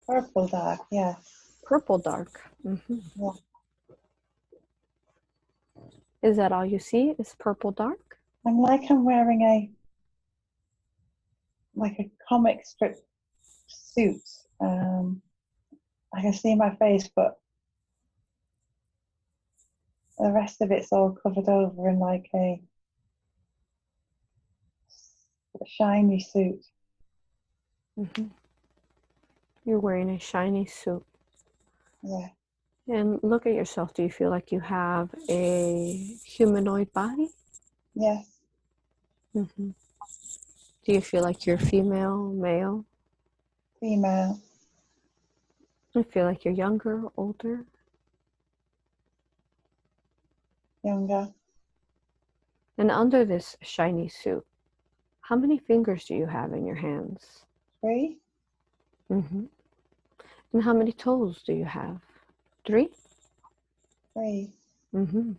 Purple dark, yes. Purple dark. Mm-hmm. Yeah. Is that all you see? Is purple dark? I'm wearing a comic strip suit. I can see my face, but the rest of it's all covered over in like a shiny suit. Mm-hmm. You're wearing a shiny suit. Yeah. And look at yourself. Do you feel like you have a humanoid body? Yes. Mm-hmm. Do you feel like you're female, male? Female. Do you feel like you're younger, older? Younger. And under this shiny suit, how many fingers do you have in your hands? 3. Mm-hmm. And how many toes do you have? 3? 3. Mm-hmm.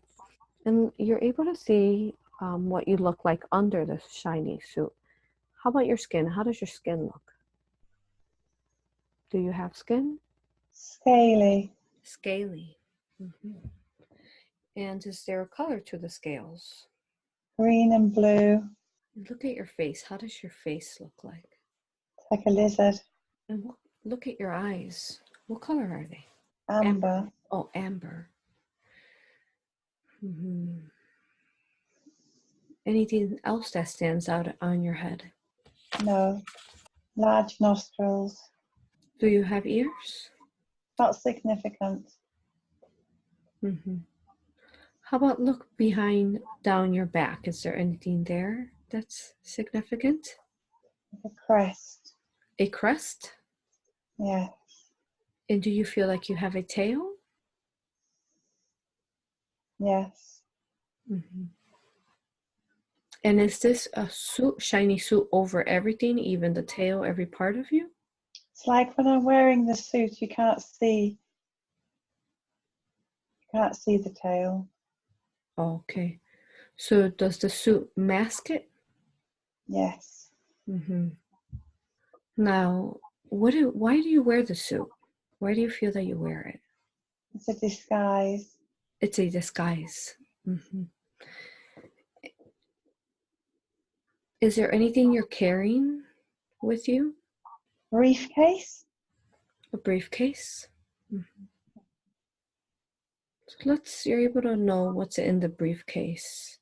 And you're able to see what you look like under this shiny suit. How about your skin? How does your skin look? Do you have skin? Scaly. Scaly. Mm-hmm. And is there a color to the scales? Green and blue. Look at your face. How does your face look like? It's like a lizard. And look at your eyes. What color are they? Amber. Oh, amber. Mm-hmm. Anything else that stands out on your head? No. Large nostrils. Do you have ears? Not significant. Mm-hmm. How about look behind, down your back? Is there anything there that's significant? Like a crest. A crest? Yeah. And do you feel like you have a tail? Yes. Mm-hmm. And is this a suit, shiny suit over everything, even the tail, every part of you? It's like when I'm wearing the suit, you can't see the tail. Okay. So does the suit mask it? Yes. Mm-hmm. Now, why do you wear the suit? Why do you feel that you wear it? It's a disguise. It's a disguise. Mm-hmm. Is there anything you're carrying with you? Briefcase? A briefcase? Mm-hmm. So you're able to know what's in the briefcase.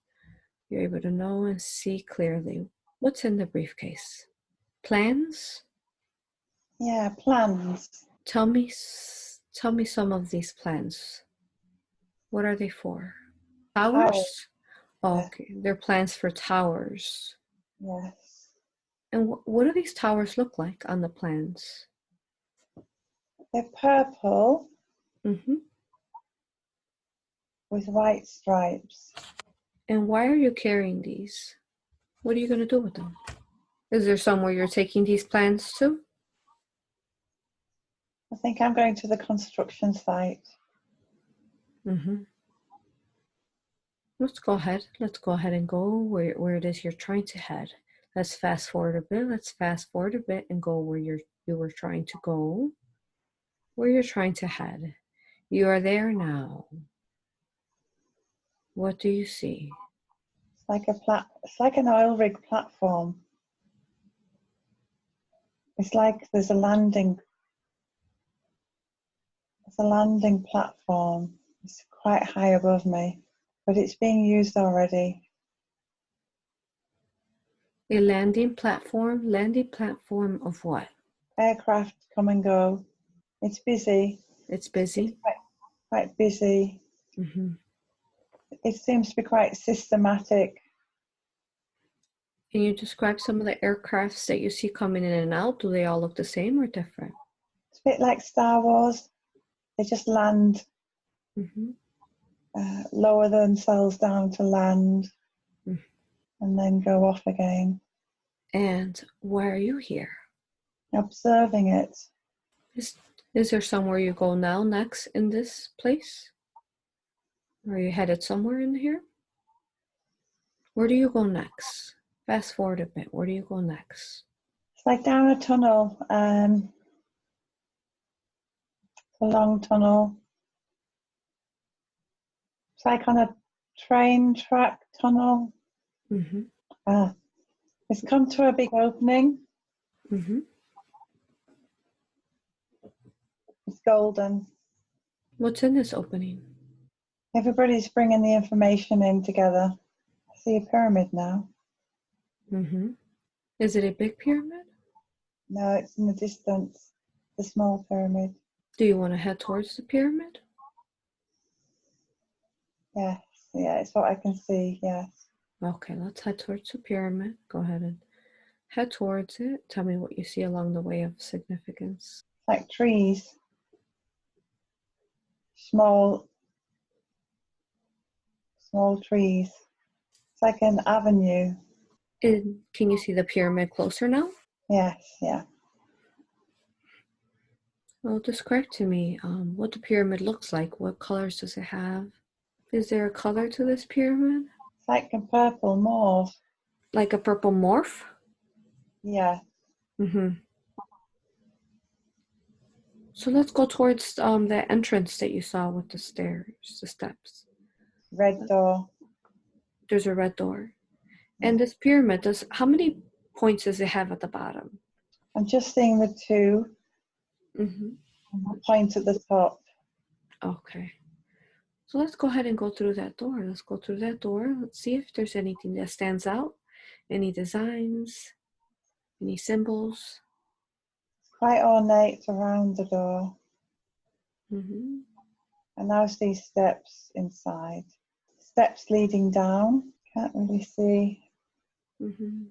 You're able to know and see clearly what's in the briefcase. Plans? Yeah, plans. Tell me some of these plans. What are they for? Towers. Towers? Oh, Yeah. okay, they're plans for towers. Yes. And what do these towers look like on the plans? They're purple Mm-hmm. with white stripes. And why are you carrying these? What are you going to do with them? Is there somewhere you're taking these plans to? I think I'm going to the construction site. Mm-hmm. Let's go ahead and go where it is you're trying to head. Let's fast forward a bit. Let's fast forward a bit and go where you were trying to go, where you're trying to head. You are there now. What do you see? It's like an oil rig platform. It's like there's a landing platform. It's quite high above me, but it's being used already. A landing platform? Landing platform of what? Aircraft come and go. It's busy. It's busy? It's quite busy. Mm-hmm. It seems to be quite systematic. Can you describe some of the aircrafts that you see coming in and out? Do they all look the same or different? It's a bit like Star Wars. They just land, Mm-hmm. lower themselves down to land, Mm-hmm. and then go off again. And why are you here? Observing it. Is there somewhere you go now next in this place? Are you headed somewhere in here? Where do you go next? Fast forward a bit. Where do you go next? It's like down a tunnel. a long tunnel. It's like on a train track tunnel. Mm-hmm. It's come to a big opening. Mm-hmm. It's golden. What's in this opening? Everybody's bringing the information in together. I see a pyramid now. Mm-hmm. Is it a big pyramid? No, it's in the distance. The small pyramid. Do you want to head towards the pyramid? Yes, yeah, it's what I can see, yes. Okay, let's head towards the pyramid. Go ahead and head towards it. Tell me what you see along the way of significance. Like trees. Small trees. It's like an avenue. Can you see the pyramid closer now? Yes, yeah. Well, describe to me what the pyramid looks like. What colors does it have? Is there a color to this pyramid? It's like a purple mauve. Like a purple morph? Yeah. Mm-hmm. So let's go towards the entrance that you saw with the stairs, the steps. Red door. There's a red door. And this pyramid, how many points does it have at the bottom? I'm just seeing the two. Mm-hmm. The point at the top. Okay. So let's go ahead and go through that door. Let's go through that door. Let's see if there's anything that stands out. Any designs, any symbols. Quite ornate around the door. Mm-hmm. And now see steps inside. Steps leading down. Can't really see. Mm-hmm.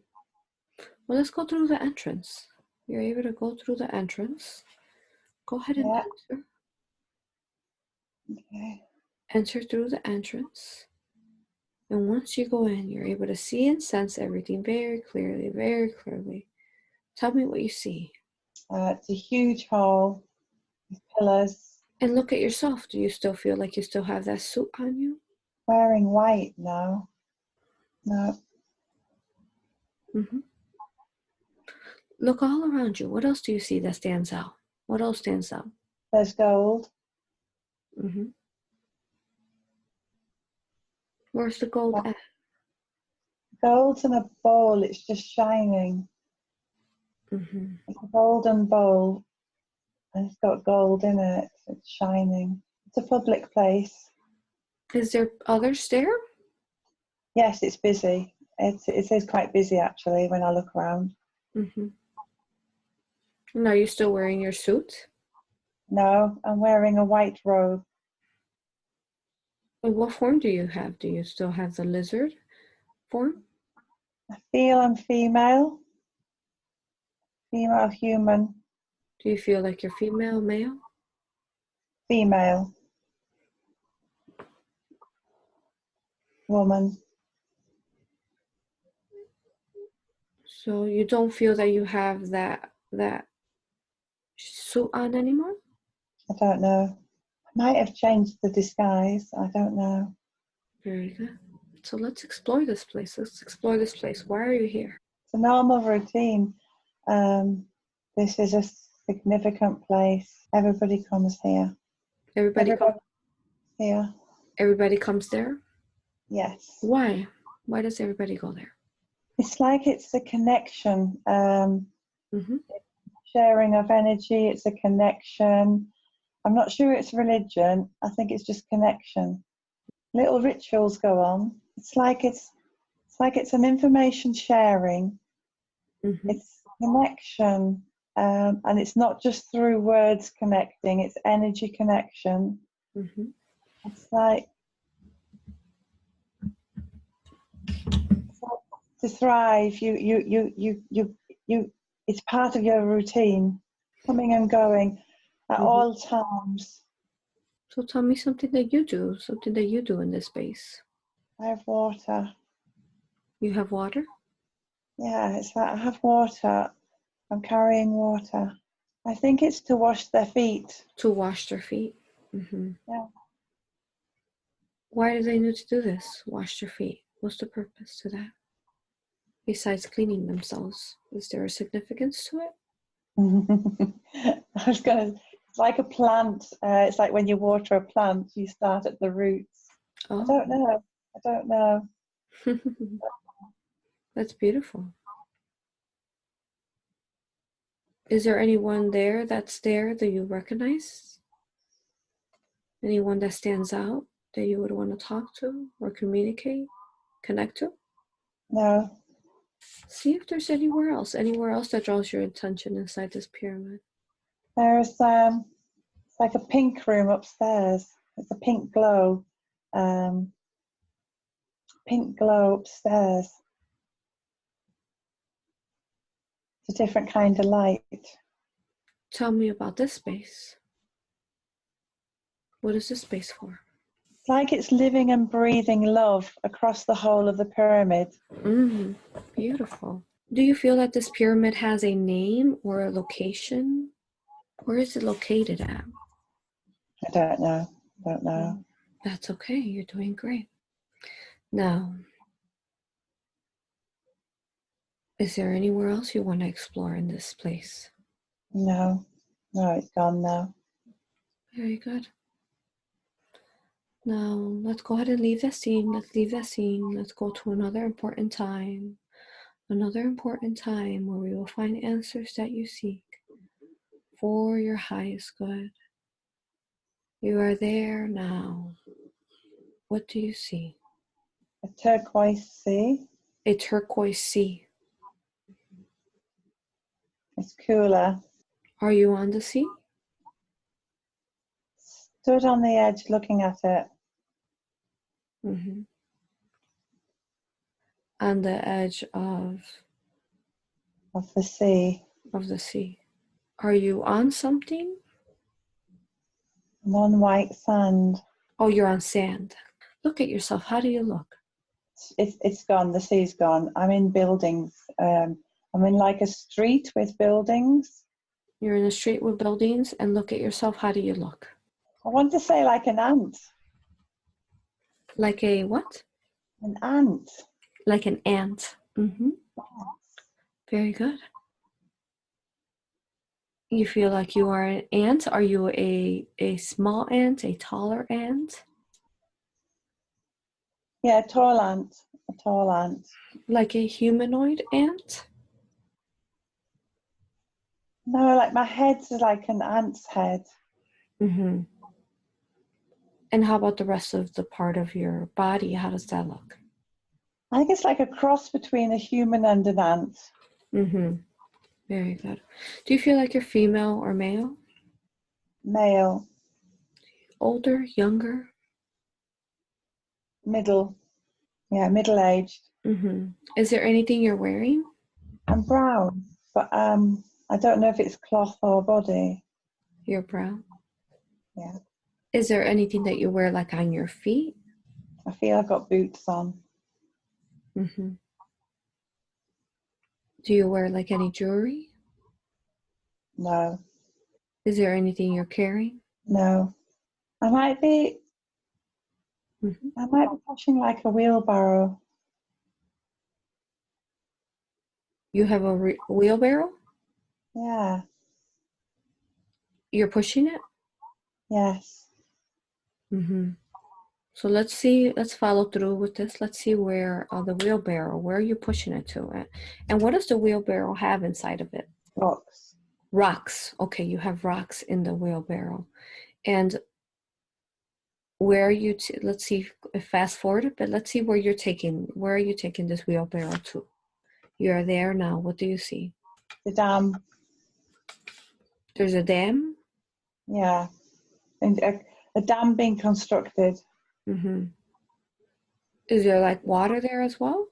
Well, let's go through the entrance. You're able to go through the entrance. Go ahead and enter. Okay. Enter through the entrance. And once you go in, you're able to see and sense everything very clearly, very clearly. Tell me what you see. It's a huge hall with pillars. And look at yourself. Do you still feel like you still have that suit on you? Wearing white now. No. Mm-hmm. Look all around you. What else do you see that stands out? What else stands out? There's gold. Mm-hmm. Where's the gold at? Gold's in a bowl. It's just shining. Mm-hmm. It's a golden bowl. And it's got gold in it. It's shining. It's a public place. Is there others there? Yes, it's busy. It is quite busy actually when I look around. Mm-hmm. And are you still wearing your suit? No, I'm wearing a white robe. And what form do you have? Do you still have the lizard form? I feel I'm female. Female human. Do you feel like you're female, male? Female. Woman. So you don't feel that you have that suit on anymore? I don't know. I might have changed the disguise. I don't know. Very good. So let's explore this place. Let's explore this place. Why are you here? It's a normal routine. This is a significant place. Everybody comes here. Everybody comes here. Everybody comes there? Yes. Why? Why does everybody go there? It's like it's a connection. Mm-hmm. Sharing of energy. It's a connection. I'm not sure it's religion. I think it's just connection. Little rituals go on. It's like it's an information sharing. Mm-hmm. It's connection, and it's not just through words connecting. It's energy connection. Mm-hmm. It's like to thrive. You. It's part of your routine, coming and going at all times. So tell me something that you do in this space. I have water. You have water? Yeah, it's like I have water. I'm carrying water. I think it's to wash their feet. To wash their feet? Mm-hmm. Yeah. Why do they need to do this? Wash their feet? What's the purpose to that? Besides cleaning themselves, is there a significance to it? I was going to like a plant. It's like when you water a plant, you start at the roots. I don't Oh, know. I don't know. that's beautiful. Is there anyone that's there that you recognize? Anyone that stands out that you would want to talk to or communicate, connect to? No. See if there's anywhere else that draws your attention inside this pyramid. There's it's like a pink room upstairs. It's a pink glow. Pink glow upstairs. It's a different kind of light. Tell me about this space. What is this space for? It's like it's living and breathing love across the whole of the pyramid. Beautiful. Do you feel that this pyramid has a name or a location? Where is it located at? I don't know. Don't know. That's okay. You're doing great. Now, is there anywhere else you want to explore in this place? No. No, it's gone now. Very good. Now, let's go ahead and leave that scene. Let's leave that scene. Let's go to another important time. Another important time where we will find answers that you seek for your highest good. You are there now. What do you see? A turquoise sea. A turquoise sea. It's cooler. Are you on the sea? Stood on the edge looking at it. On the edge of the sea. Of the sea. Are you on something? I'm on white sand. Oh, you're on sand. Look at yourself. How do you look? It's gone. The sea's gone. I'm in buildings. I'm in like a street with buildings. You're in a street with buildings, and look at yourself. How do you look? I want to say like an ant. Like a what? An ant. Like an ant. Very good. You feel like you are an ant? Are you a small ant, a taller ant? Yeah, a tall ant. A tall ant. Like a humanoid ant? No, like my head's like an ant's head. And how about the rest of the part of your body? How does that look? I think it's like a cross between a human and an ant. Very good. Do you feel like you're female or male? Male. Older, younger? Middle. Yeah, middle-aged. Is there anything you're wearing? I'm brown, but I don't know if it's cloth or body. You're brown? Yeah. Is there anything that you wear like on your feet? I feel I've got boots on. Do you wear like any jewelry? No. Is there anything you're carrying? No. I might be pushing like a wheelbarrow. You have a wheelbarrow? Yeah. You're pushing it? Yes. So let's follow through with this. Let's see where the wheelbarrow, where are you pushing it to? And what does the wheelbarrow have inside of it? Rocks. Rocks. Okay, you have rocks in the wheelbarrow. And where are you, let's see, fast forward a bit. Let's see where are you taking this wheelbarrow to? You are there now. What do you see? The dam. There's a dam? Yeah. And a dam being constructed. Is there like water there as well?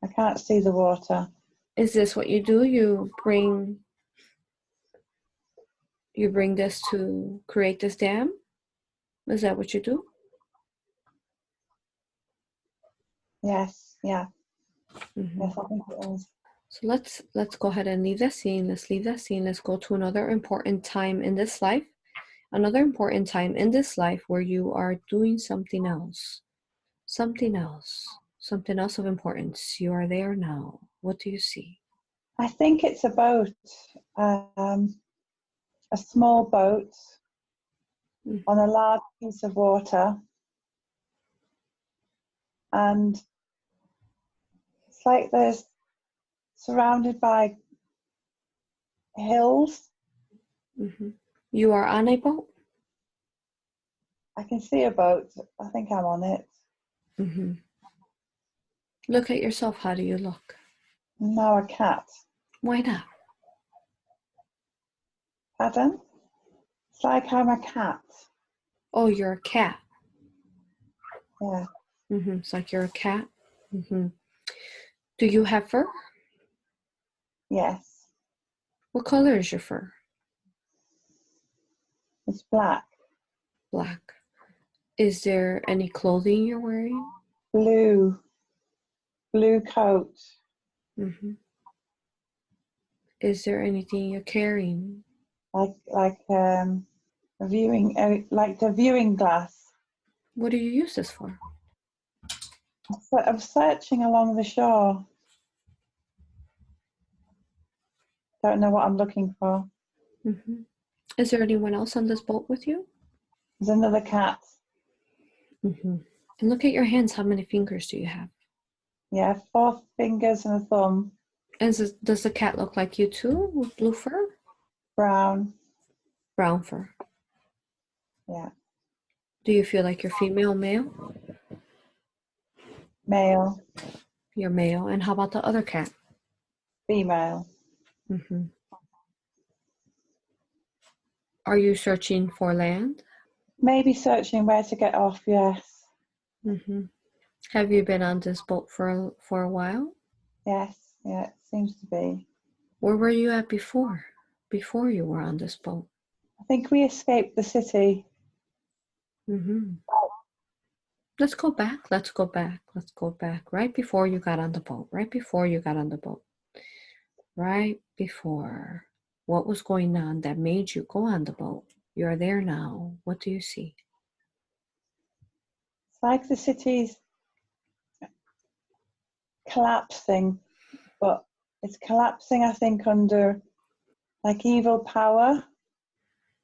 I can't see the water. Is this what you do? You bring this to create this dam? Is that what you do? Yes. Yeah. Yes, I think it is. So let's go ahead and leave that scene. Let's leave that scene. Let's go to another important time in this life. Another important time in this life where you are doing something else. Something else of importance. You are there now. What do you see? I think it's a boat. a small boat Mm. on a large piece of water, and it's like there's surrounded by hills. Mm-hmm. You are on a boat? I can see a boat. I think I'm on it. Mm-hmm. Look at yourself. How do you look? Now a cat. Why not? Pardon? It's like I'm a cat. Oh, you're a cat. Yeah. Mm-hmm. It's like you're a cat. Mm-hmm. Do you have fur? Yes. What color is your fur? It's black. Black. Is there any clothing you're wearing? Blue. Blue coat. Mm-hmm. Is there anything you're carrying? Like a viewing, like the viewing glass. What do you use this for? So I'm searching along the shore. Don't know what I'm looking for. Mm-hmm. Is there anyone else on this boat with you? There's another cat. Mm-hmm. And look at your hands. How many fingers do you have? Yeah, 4 fingers and a thumb. And does the cat look like you too, with blue fur? Brown. Brown fur. Yeah. Do you feel like you're female, male? Male. You're male. And how about the other cat? Female. Mm-hmm. Are you searching for land? Maybe searching where to get off, yes. Mm-hmm. Have you been on this boat for a while? Yes, yeah, it seems to be. Where were you at before? Before you were on this boat? I think we escaped the city. Mm-hmm. Let's go back. Let's go back. Let's go back. Right before you got on the boat. Right before you got on the boat. Right before. What was going on that made you go on the boat? You're there now. What do you see? It's like the city's collapsing, but it's collapsing, I think, under like evil power.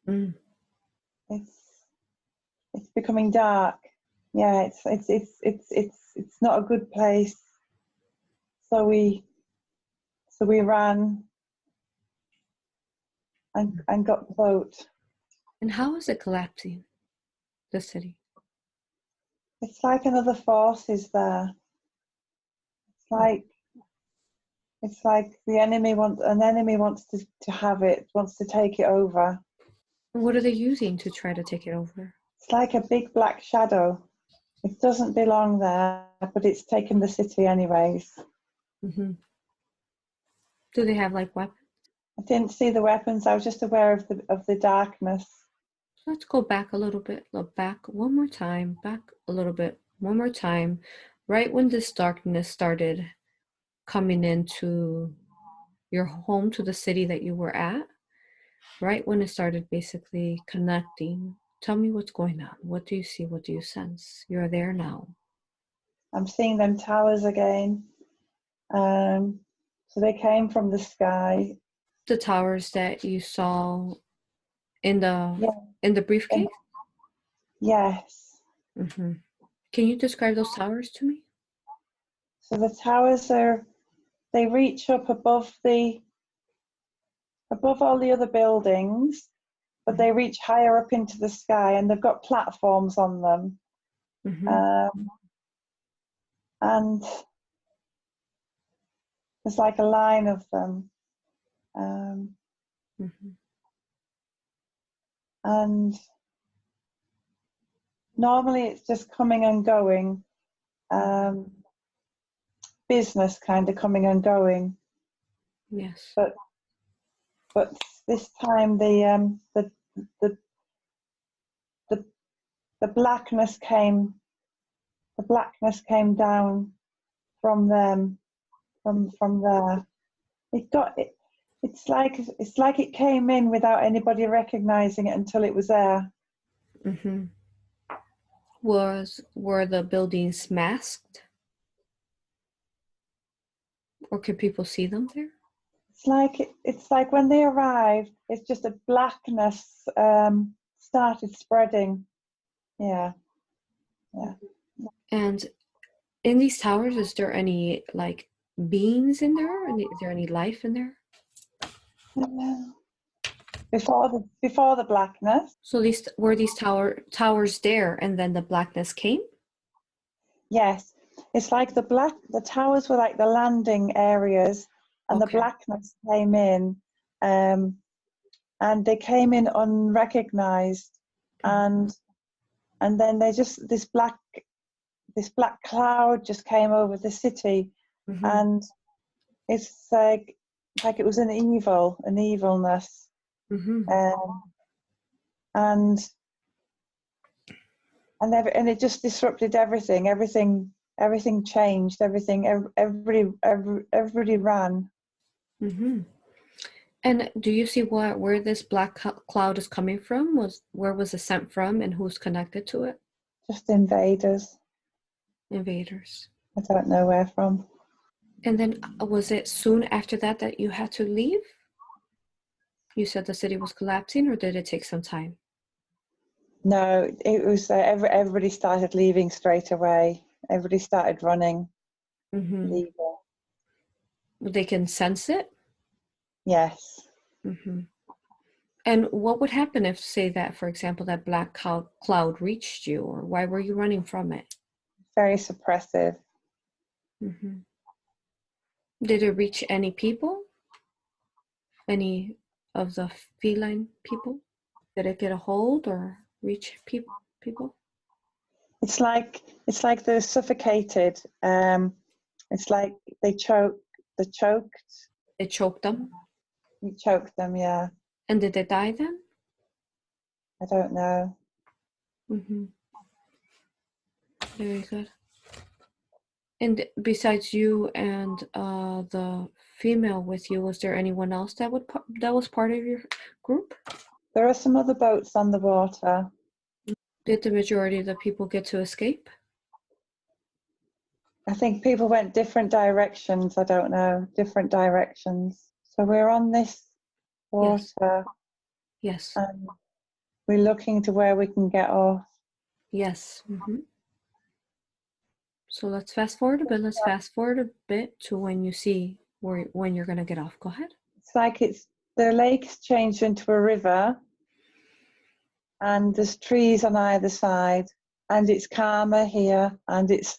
Mm. It's becoming dark. Yeah, it's not a good place. So we ran and got the boat. And how is it collapsing, the city? It's like another force is there. It's like the enemy wants to have it, wants to take it over. What are they using to try to take it over? It's like a big black shadow. It doesn't belong there, but it's taken the city anyways. Mm-hmm. Do they have like weapons? I didn't see the weapons. I was just aware of the darkness. Let's go back a little bit. Look back one more time. Back a little bit. One more time. Right when this darkness started coming into your home, to the city that you were at, right when it started basically connecting, tell me what's going on. What do you see? What do you sense? You're there now. I'm seeing them towers again. So they came from the sky. The towers that you saw in the Yeah. briefcase? Yes. Mm-hmm. Can you describe those towers to me? So the towers they reach up above all the other buildings, but they reach higher up into the sky, and they've got platforms on them. Mm-hmm. And there's like a line of them. Mm-hmm. And normally it's just coming and going, business kind of coming and going. Yes. But this time the the blackness came down from them, from there. It got it. It's like it came in without anybody recognizing it until it was there. Mm-hmm. Were the buildings masked? Or could people see them there? It's like when they arrived, it's just a blackness started spreading. Yeah, yeah. And in these towers, is there any like beings in there? Is there any life in there? Before the blackness. So these towers there, and then the blackness came. Yes, it's like the towers were like the landing areas, and the Okay. blackness came in, and they came in unrecognized, and then they just this black cloud just came over the city, Mm-hmm. and it's like it was an evilness, Mm-hmm. and it just disrupted everything. Everything changed. Everybody ran. Mm-hmm. And do you see where this black cloud is coming from? Where was it sent from, and who's connected to it? Just invaders. Invaders. I don't know where from. And then was it soon after that you had to leave? You said the city was collapsing, or did it take some time? No, it was everybody started leaving straight away. Everybody started running, Mm-hmm. leaving. They can sense it? Yes. Mm-hmm. And what would happen if, say that, for example, that black cloud reached you, or why were you running from it? Very suppressive. Mm-hmm. Did it reach any people? Any of the feline people? Did it get a hold or reach people? It's like they're suffocated. It's like they choked. It choked them? You choked them. Yeah. And did they die then? I don't know. Mm-hmm. Very good. And besides you and the female with you, was there anyone else that was part of your group? There are some other boats on the water. Did the majority of the people get to escape? I think people went different directions. I don't know, different directions. So we're on this water, Yes. and we're looking to where we can get off. Yes. Mm-hmm. So let's fast forward a bit. Let's fast forward a bit to when you see when you're gonna get off. Go ahead. It's like the lake's changed into a river, and there's trees on either side, and it's calmer here, and it's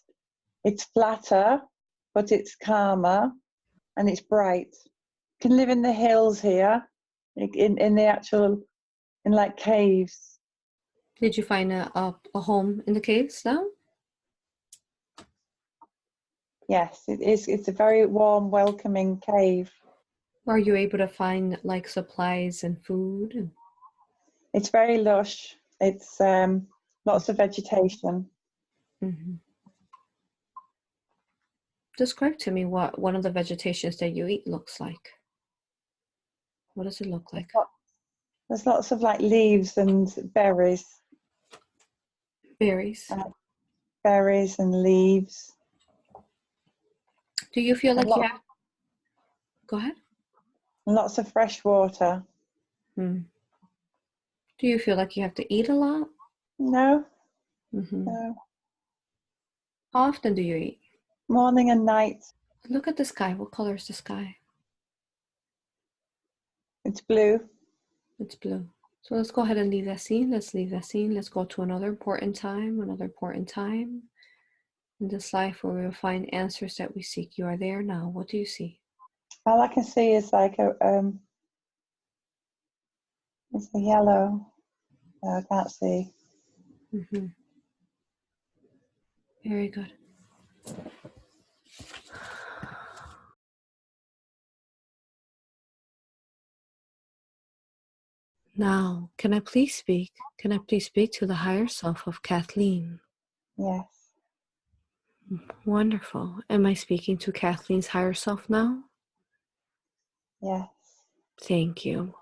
flatter, but it's calmer, and it's bright. You can live in the hills here, in the actual, in like caves. Did you find a home in the caves now? Yes, it is. It's a very warm, welcoming cave. Are you able to find like supplies and food? It's very lush. It's lots of vegetation. Mm-hmm. Describe to me what one of the vegetations that you eat looks like. What does it look like? There's lots of like leaves and berries. Berries. Berries and leaves. Do you feel like you have? Go ahead. Lots of fresh water. Do you feel like you have to eat a lot? No. Mm-hmm. No. How often do you eat? Morning and night. Look at the sky. What color is the sky? It's blue. It's blue. So let's go ahead and leave that scene. Let's leave that scene. Let's go to another important time in this life where we will find answers that we seek. You are there now. What do you see? All I can see is like it's a yellow. No, I can't see. Mm-hmm. Very good. Now, can I please speak? Can I please speak to the higher self of Kathleen? Yes. Wonderful. Am I speaking to Kathleen's higher self now? Yes. Thank you.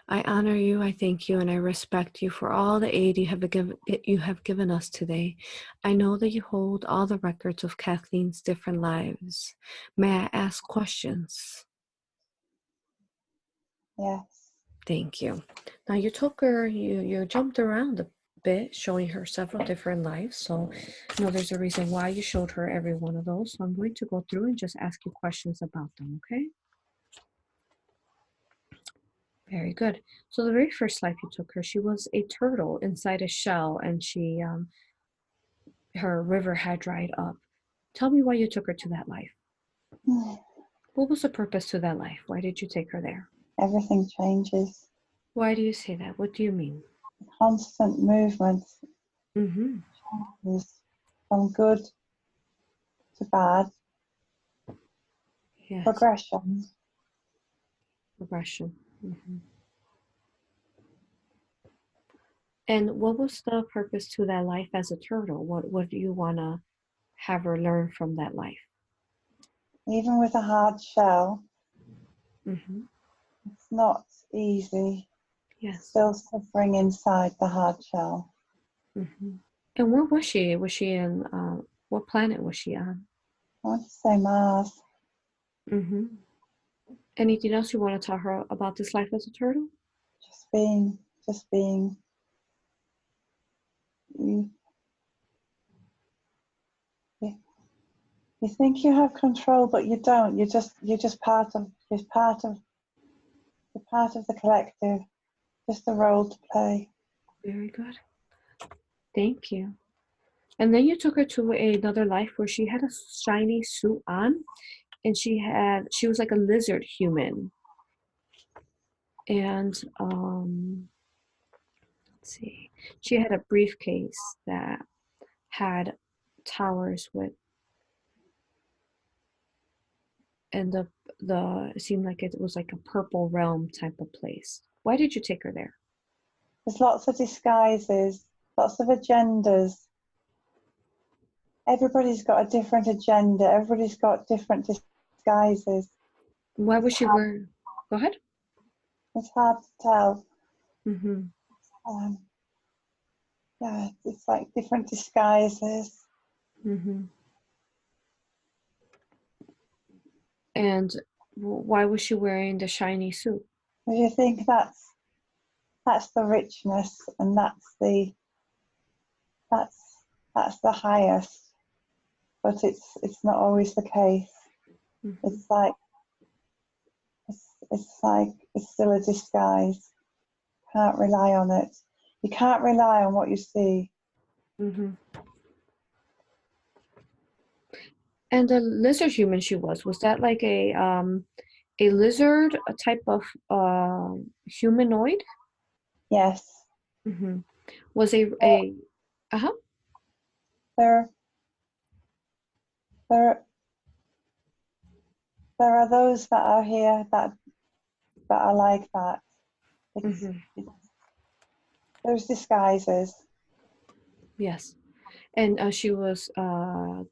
I honor you, I thank you, and I respect you for all the aid you have given us today. I know that you hold all the records of Kathleen's different lives. May I ask questions? Yes. Thank you. Now you took her, you jumped around a bit, showing her several different lives. So, there's a reason why you showed her every one of those. So I'm going to go through and just ask you questions about them, okay? Very good. So the very first life you took her, she was a turtle inside a shell, and her river had dried up. Tell me why you took her to that life. What was the purpose to that life? Why did you take her there? Everything changes. Why do you say that? What do you mean? Constant movement. Mm-hmm. From good to bad. Yes. Progression. Regression. Mm-hmm. And what was the purpose to that life as a turtle? What do you want to have her learn from that life? Even with a hard shell, Mm-hmm. it's not easy. Yes. Still suffering inside the hard shell. Mm-hmm. And where was she? Was she in, what planet was she on? I want to say Mars. Mm-hmm. Anything else you want to tell her about this life as a turtle? Just being. You think you have control, but you don't. You're just part of the collective. Just a role to play. Very good. Thank you. And then you took her to another life where she had a shiny suit on, and she was like a lizard human. And let's see, she had a briefcase that had towers with, and the it seemed like it was like a purple realm type of place. Why did you take her there? There's lots of disguises, lots of agendas. Everybody's got a different agenda. Everybody's got different disguises. Why was she wearing? Go ahead. It's hard to tell. Mm-hmm. Yeah, it's like different disguises. Mm-hmm. And why was she wearing the shiny suit? Do you think that's the richness, and that's the highest? But it's not always the case. Mm-hmm. It's still a disguise. Can't rely on it. You can't rely on what you see. Mm-hmm. And the lizard human she was that like a lizard, a type of humanoid? Yes, Mm-hmm. Was uh-huh. there there there are those that are here that are like that. Mm-hmm. There's disguises. Yes. And she was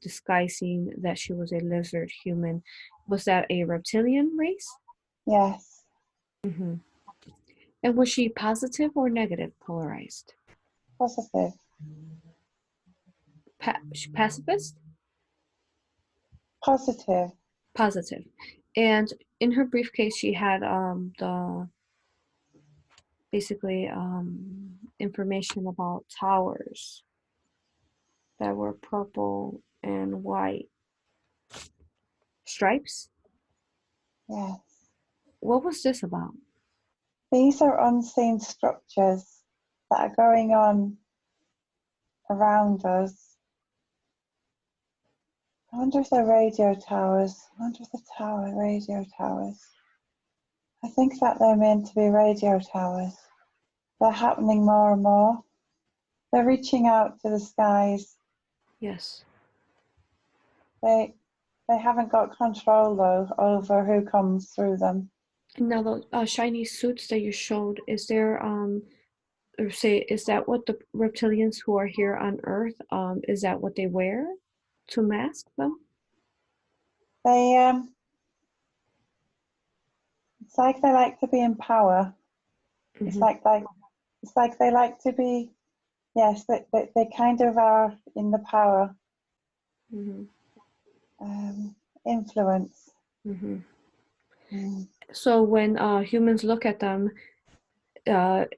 disguising that she was a lizard human. Was that a reptilian race? Yes, Mm-hmm. And was she positive or negative polarized? positive. Pacifist? Positive. Positive. And in her briefcase, she had the basically information about towers that were purple and white stripes. Yes. What was this about? These are unseen structures that are going on around us. I wonder if they're radio towers. I wonder if the radio towers. I think that they're meant to be radio towers. They're happening more and more. They're reaching out to the skies. Yes. They haven't got control though over who comes through them. Now the shiny suits that you showed, is there or say, is that what the reptilians who are here on Earth, is that what they wear to mask them? They it's like they like to be in power. Mm-hmm. It's like they like to be. Yes, they kind of are in the power. Mm-hmm. Influence. Mm-hmm. So when humans look at them,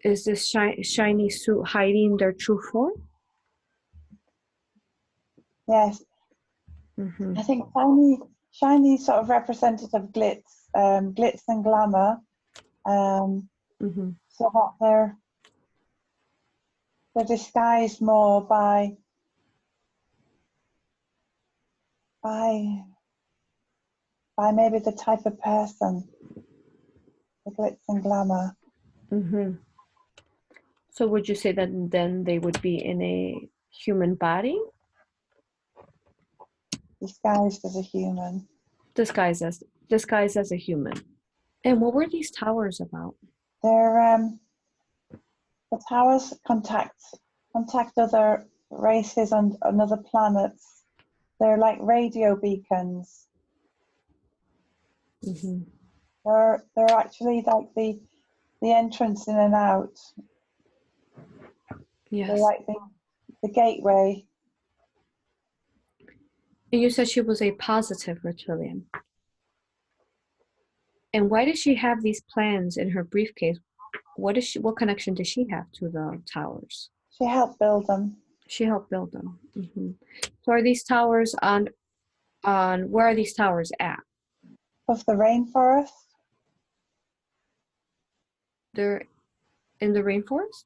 is this shiny suit hiding their true form? Yes, Mm-hmm. I think shiny sort of representative of glitz and glamour, Mm-hmm. so that they're disguised more by maybe the type of person, the glitz and glamour. Mm-hmm. So would you say that then they would be in a human body? Disguised as a human. Disguised as a human. And what were these towers about? They're the towers contact other races on other planets. They're like radio beacons. Mm-hmm. They're actually like the entrance in and out. They're Yes. like the gateway. And you said she was a positive reptilian. And why does she have these plans in her briefcase? What connection does she have to the towers? She helped build them. She helped build them. Mm-hmm. So are these towers on where are these towers at? Of the rainforest. They're in the rainforest?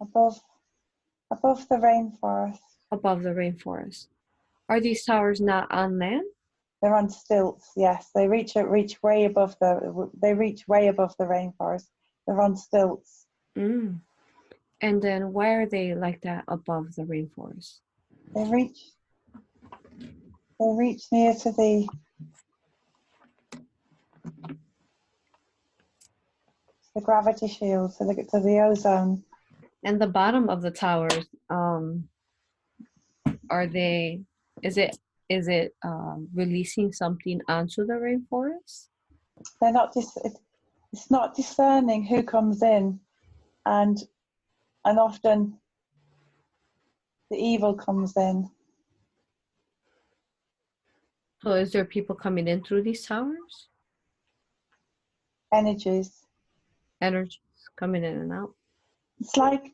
Above the rainforest. Above the rainforest. Are these towers not on land? They're on stilts. Yes, they reach way above they reach way above the rainforest. They're on stilts. Mm. And then why are they like that above the rainforest? They reach near to the gravity shield, to the ozone. And the bottom of the towers, are they? Is it releasing something onto the rainforest? They're not it's not discerning who comes in, and often the evil comes in. So is there people coming in through these towers? Energies. Energies coming in and out. It's like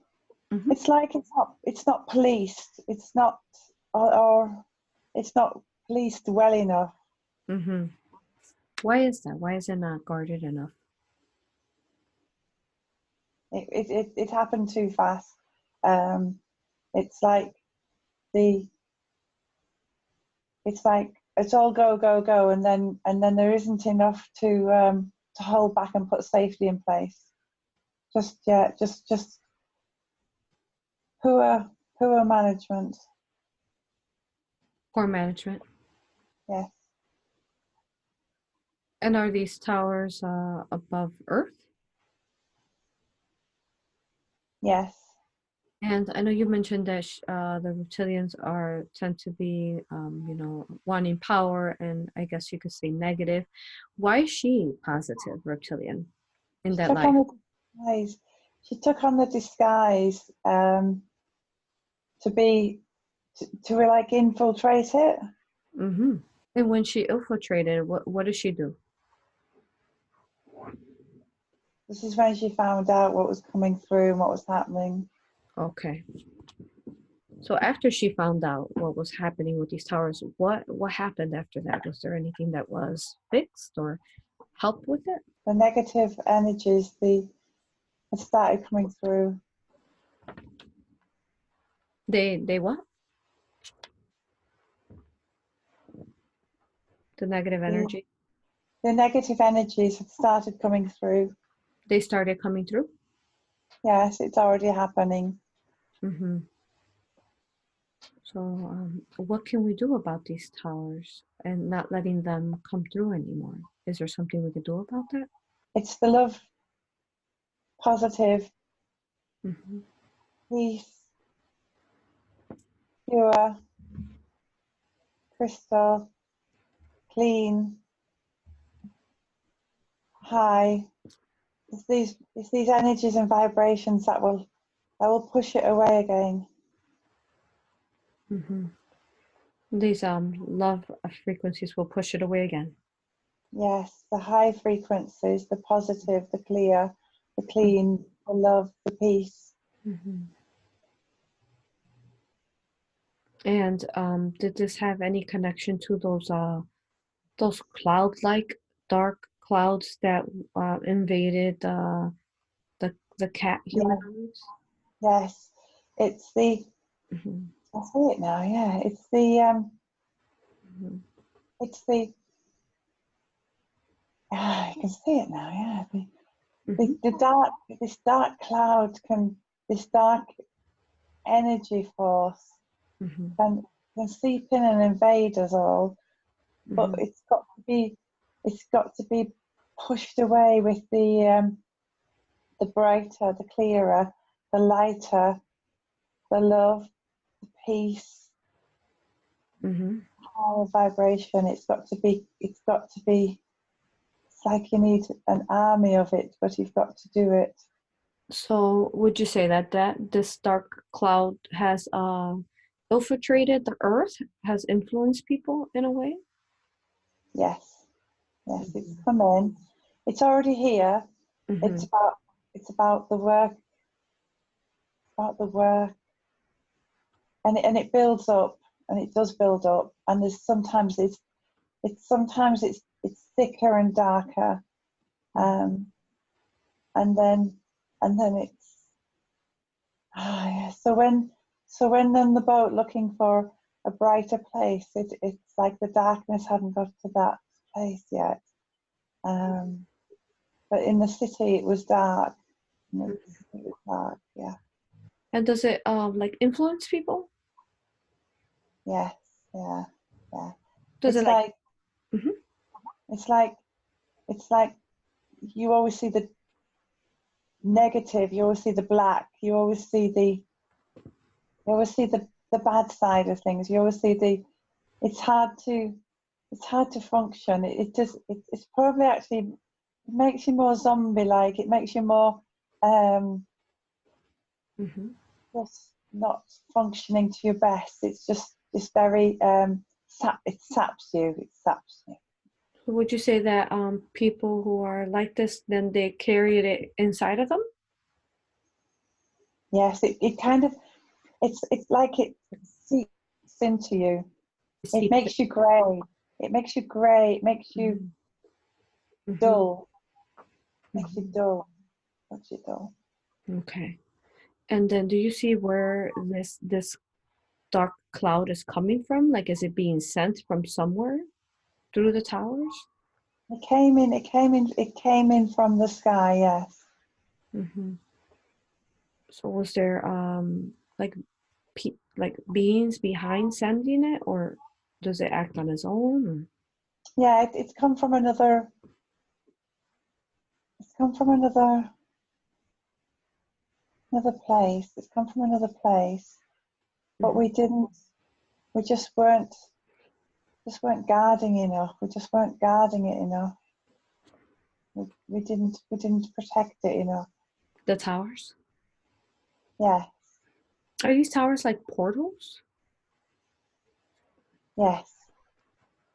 Mm-hmm. it's not policed. It's not or it's not policed well enough. Mm-hmm. Why is that? Why is it not guarded enough? It happened too fast. It's like the it's all go go go, and then there isn't enough to hold back and put safety in place. Just poor management. Poor management. Yes, And are these towers above Earth? yes. And I know you mentioned that the reptilians tend to be, wanting power, and I guess you could say negative. Why is she positive reptilian in She that took life? on the disguise. She took on the disguise to be to like infiltrate it. Mm-hmm. And when she infiltrated, what does she do? This is when she found out what was coming through and what was happening. Okay. So after she found out what was happening with these towers, what happened after that? Was there anything that was fixed or helped with it? The negative energies, had started coming through. They what? The negative The, energy. the negative energies had started coming through. They started coming through. Yes, it's already happening. Mm-hmm. So, what can we do about these towers and not letting them come through anymore? Is there something we could do about that? It's the love, positive, Mm-hmm. peace, pure, crystal, clean, high. It's these energies and vibrations that will push it away again. Mm-hmm. These love frequencies will push it away again. Yes, the high frequencies, the positive, the clear, the clean, the love, the peace. Mm-hmm. And did this have any connection to those cloud-like dark clouds that invaded the cat Yeah, humanoids? yes, it's the. Mm-hmm. I see it now. Yeah, it's the. Mm-hmm. It's the. Ah, you can see it now. Yeah, Mm-hmm. the dark. This dark cloud This dark energy force Mm-hmm. can seep in and invade us all, but Mm-hmm. it's got to be pushed away with the brighter, the clearer, the lighter, the love, the peace, Mm-hmm. higher vibration. It's got to be. It's like you need an army of it, but you've got to do it. So would you say that this dark cloud has infiltrated the earth, has influenced people in a way? Yes, yes, it's come in. It's already here. Mm-hmm. It's about it's about the work, about the work, and it builds up, and it does build up. And there's sometimes it's thicker and darker, um, and then it's yeah. So when then the boat looking for a brighter place, it's like the darkness hadn't got to that place yet. Um, but in the city, it was dark. It was dark. Yeah. And does it like influence people? Yes. Yeah. Yeah. Does it It's like like mm-hmm. it's like it's like you always see the negative. You always see the black. You always see the bad side of things. You always see the. It's hard to it's hard to function. It's probably actually it makes you more zombie like. It makes you more Mm-hmm. just not functioning to your best. It's very it saps you. It saps you. So would you say that people who are like this, then they carry it inside of them? Yes, it kind of it's like it seeps into you. It Seep. makes you grey. It makes you grey. It makes you Mm-hmm. dull. Makes you Mm-hmm. dull. Makes you dull. Okay. And then do you see where this dark cloud is coming from? Like, is it being sent from somewhere through the towers? It came in. It came in. It came in from the sky. Yes. Mm-hmm. So was there like like beings behind sending it, or does it act on its own? Or? Yeah. It's come from another. It's come from another place. It's come from another place. But Mm-hmm. we didn't. We just weren't guarding enough. We just weren't guarding it enough. We didn't protect it enough. The towers? Yeah. Are these towers like portals? Yes.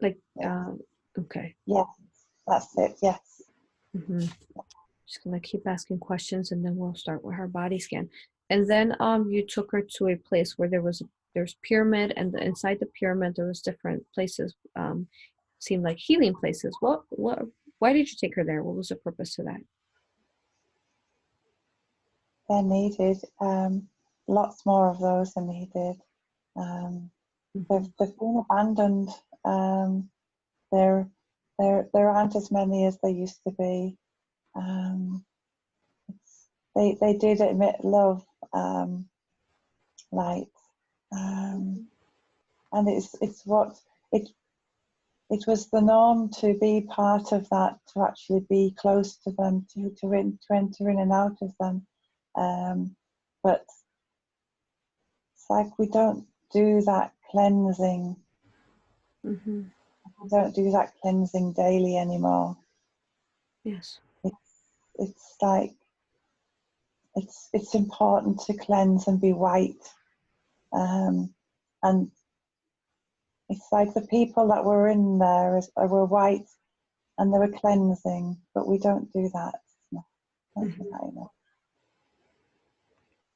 Like, Yes. okay. Yes. That's it. Yes. Mm-hmm. Just gonna keep asking questions, and then we'll start with her body scan. And then you took her to a place where there's pyramid, and inside the pyramid there was different places. Seemed like healing places. What? Why did you take her there? What was the purpose to that? They're needed. Lots more of those are needed. Um, Mm-hmm. they've been abandoned. Um, there, there aren't as many as there used to be. Um, they did admit love, light, um, and it's what it it was the norm to be part of that, to actually be close to them, to enter in and out of them. But it's like we don't do that cleansing. Mm-hmm. We don't do that cleansing daily anymore. Yes. It's like it's important to cleanse and be white. And it's like the people that were in there were white and they were cleansing, but we don't do that. No, don't do that enough.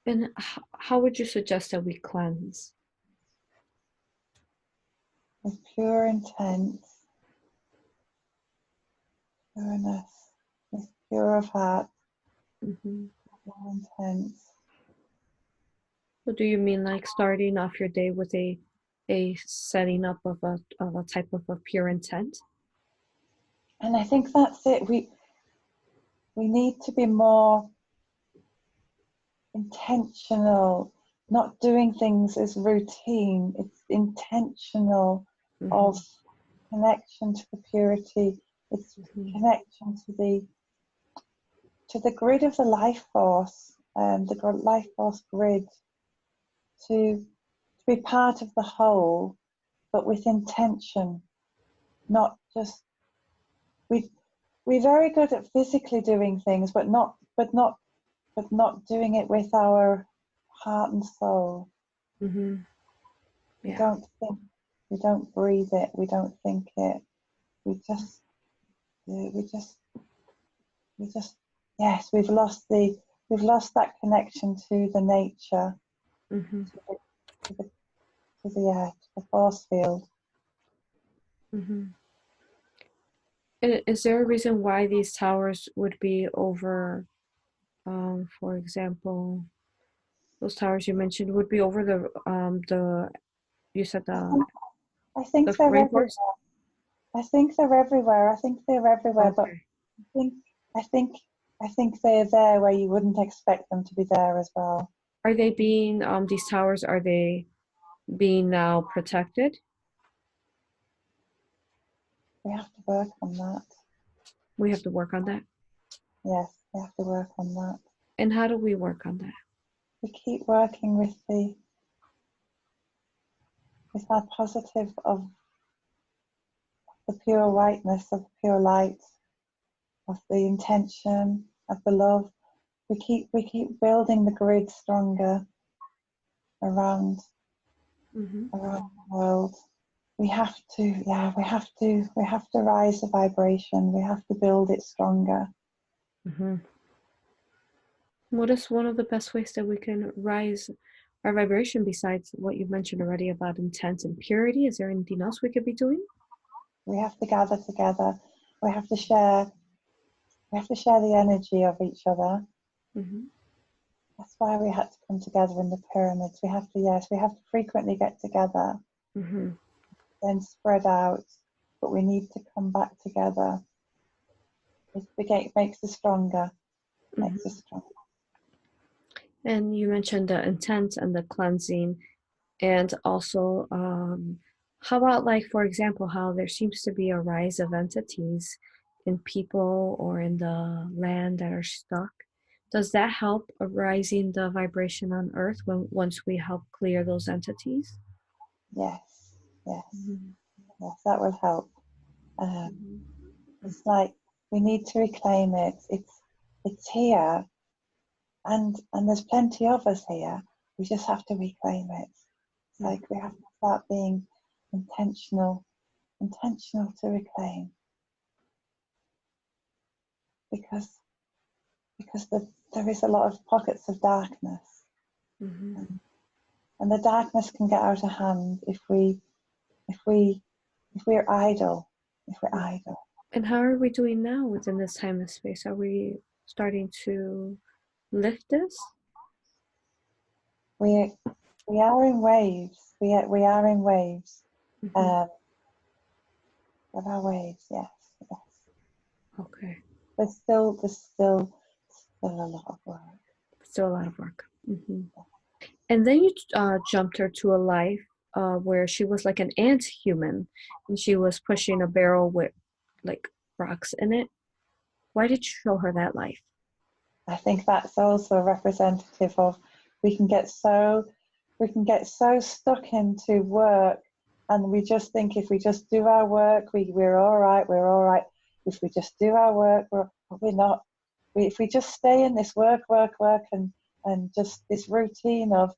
And how would you suggest that we cleanse? With pure intent, pureness, with pure of heart, pure intent. So do you mean like starting off your day with a setting up of a type of a pure intent? And I think that's it. We need to be more intentional, not doing things as routine. It's intentional of connection to the purity. It's connection to the grid of the life force, the life force grid, to be part of the whole, but with intention, not just we're very good at physically doing things, but not doing it with our heart and soul. Yeah. We don't think, we don't breathe it, we don't think it. We just yes, we've lost that connection to the nature, to the force field. Is there a reason why these towers would be over, for example, those towers you mentioned would be over the you said I think the they're rainforest? everywhere. I think they're everywhere, but I think they're there where you wouldn't expect them to be there as well. Are they being these towers, are they being now protected? We have to work on that. We have to work on that. Yes, we have to work on that. And how do we work on that? We keep working with that positive of the pure whiteness, of pure light, of the intention, of the love. We keep building the grid stronger around the world. We have to rise the vibration. We have to build it stronger. What is one of the best ways that we can rise our vibration besides what you've mentioned already about intent and purity? Is there anything else we could be doing? We have to gather together. We have to share the energy of each other. That's why we had to come together in the pyramids. We have to frequently get together, then spread out, but we need to come back together. It makes us stronger. Makes us stronger. And you mentioned the intent and the cleansing, and also how about, like, for example, how there seems to be a rise of entities in people or in the land that are stuck? Does that help rising the vibration on Earth once we help clear those entities? Yes, that will help. It's like we need to reclaim it. It's here, and there's plenty of us here. We just have to reclaim it. It's like we have to start being intentional to reclaim, because there is a lot of pockets of darkness, and the darkness can get out of hand if we're idle. And how are we doing now within this time and space? Are we starting to lift this? We are in waves. We are in waves. There are waves. Yes. Okay. There's still a lot of work. Still a lot of work. And then you jumped her to a life where she was like an ant human, and she was pushing a barrel with like rocks in it. Why did you show her that life? I think that's also representative of we can get so stuck into work, and we just think if we just do our work, we're all right. If we just do our work, we're not. If we just stay in this work, and just this routine of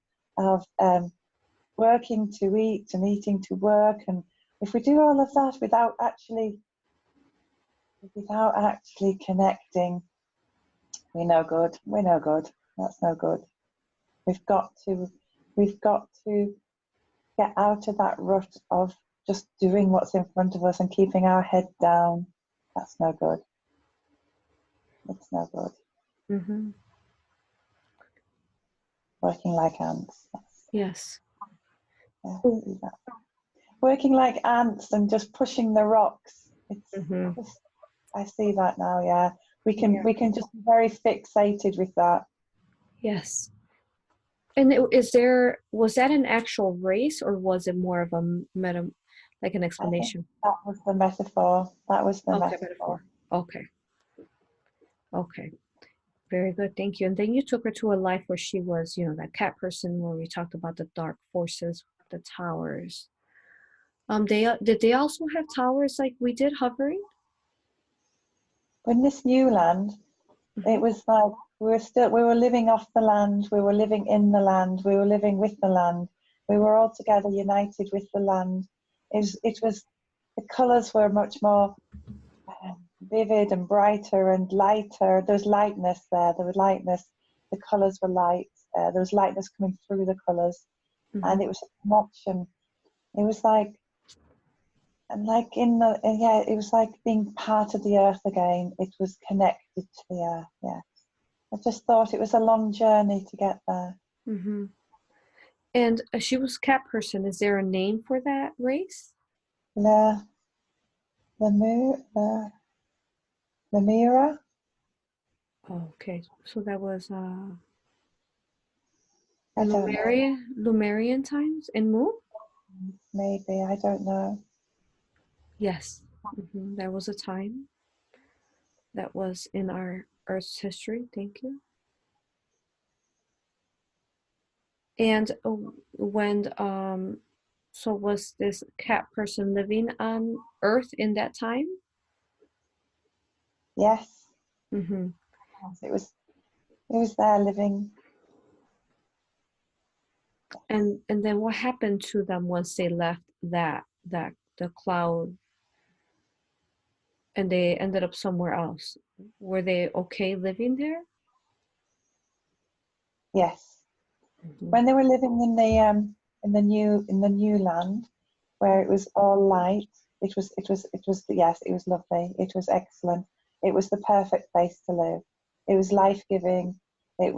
working to eat and eating to work, and if we do all of that without actually without actually connecting, we're no good. We're no good. That's no good. We've got to get out of that rut of just doing what's in front of us and keeping our head down. That's no good. It's no good. Mm-hmm. Working like ants. Yes. Yeah, see that. Working like ants and just pushing the rocks. It's just, I see that now. Yeah, we can just be very fixated with that. Yes. And was that an actual race, or was it more of a like an explanation? That was the metaphor. That was the metaphor. Okay. Okay. Very good. Thank you. And then you took her to a life where she was, that cat person where we talked about the dark forces, the towers. Did they also have towers like we did hovering? In this new land, it was like we were living off the land, we were living in the land, we were living with the land. We were all together united with the land. It was the colours were much more vivid and brighter and lighter. There was lightness there. There was lightness. The colours were light. There was lightness coming through the colours, and it was a connection. It was like, and like it was like being part of the earth again. It was connected to the earth. Yeah, I just thought it was a long journey to get there. Mm-hmm. And she was cat person. Is there a name for that race? A.U.R.A. Oh, okay, so that was Lumerian times in Mu? Maybe, I don't know. Yes, there was a time that was in our Earth's history. Thank you. And so was this cat person living on Earth in that time? Yes. Mm-hmm. It was there living. And then what happened to them once they left the cloud and they ended up somewhere else? Were they okay living there? Yes. When they were living in the new land, where it was all light, it was yes, it was lovely. It was excellent. It was the perfect place to live. It was life-giving. It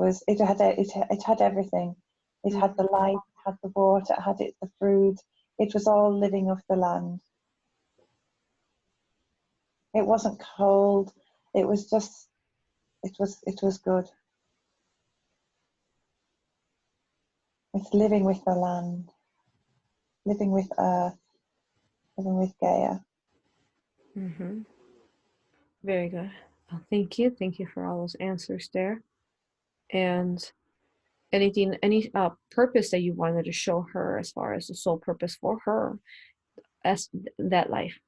had everything. It had the light, it had the water, it had the food. It was all living off the land. It wasn't cold. It was just it was good. It's living with the land, living with earth, living with Gaia. Very good. Well, thank you. Thank you for all those answers there. And any purpose that you wanted to show her as far as the soul purpose for her as that life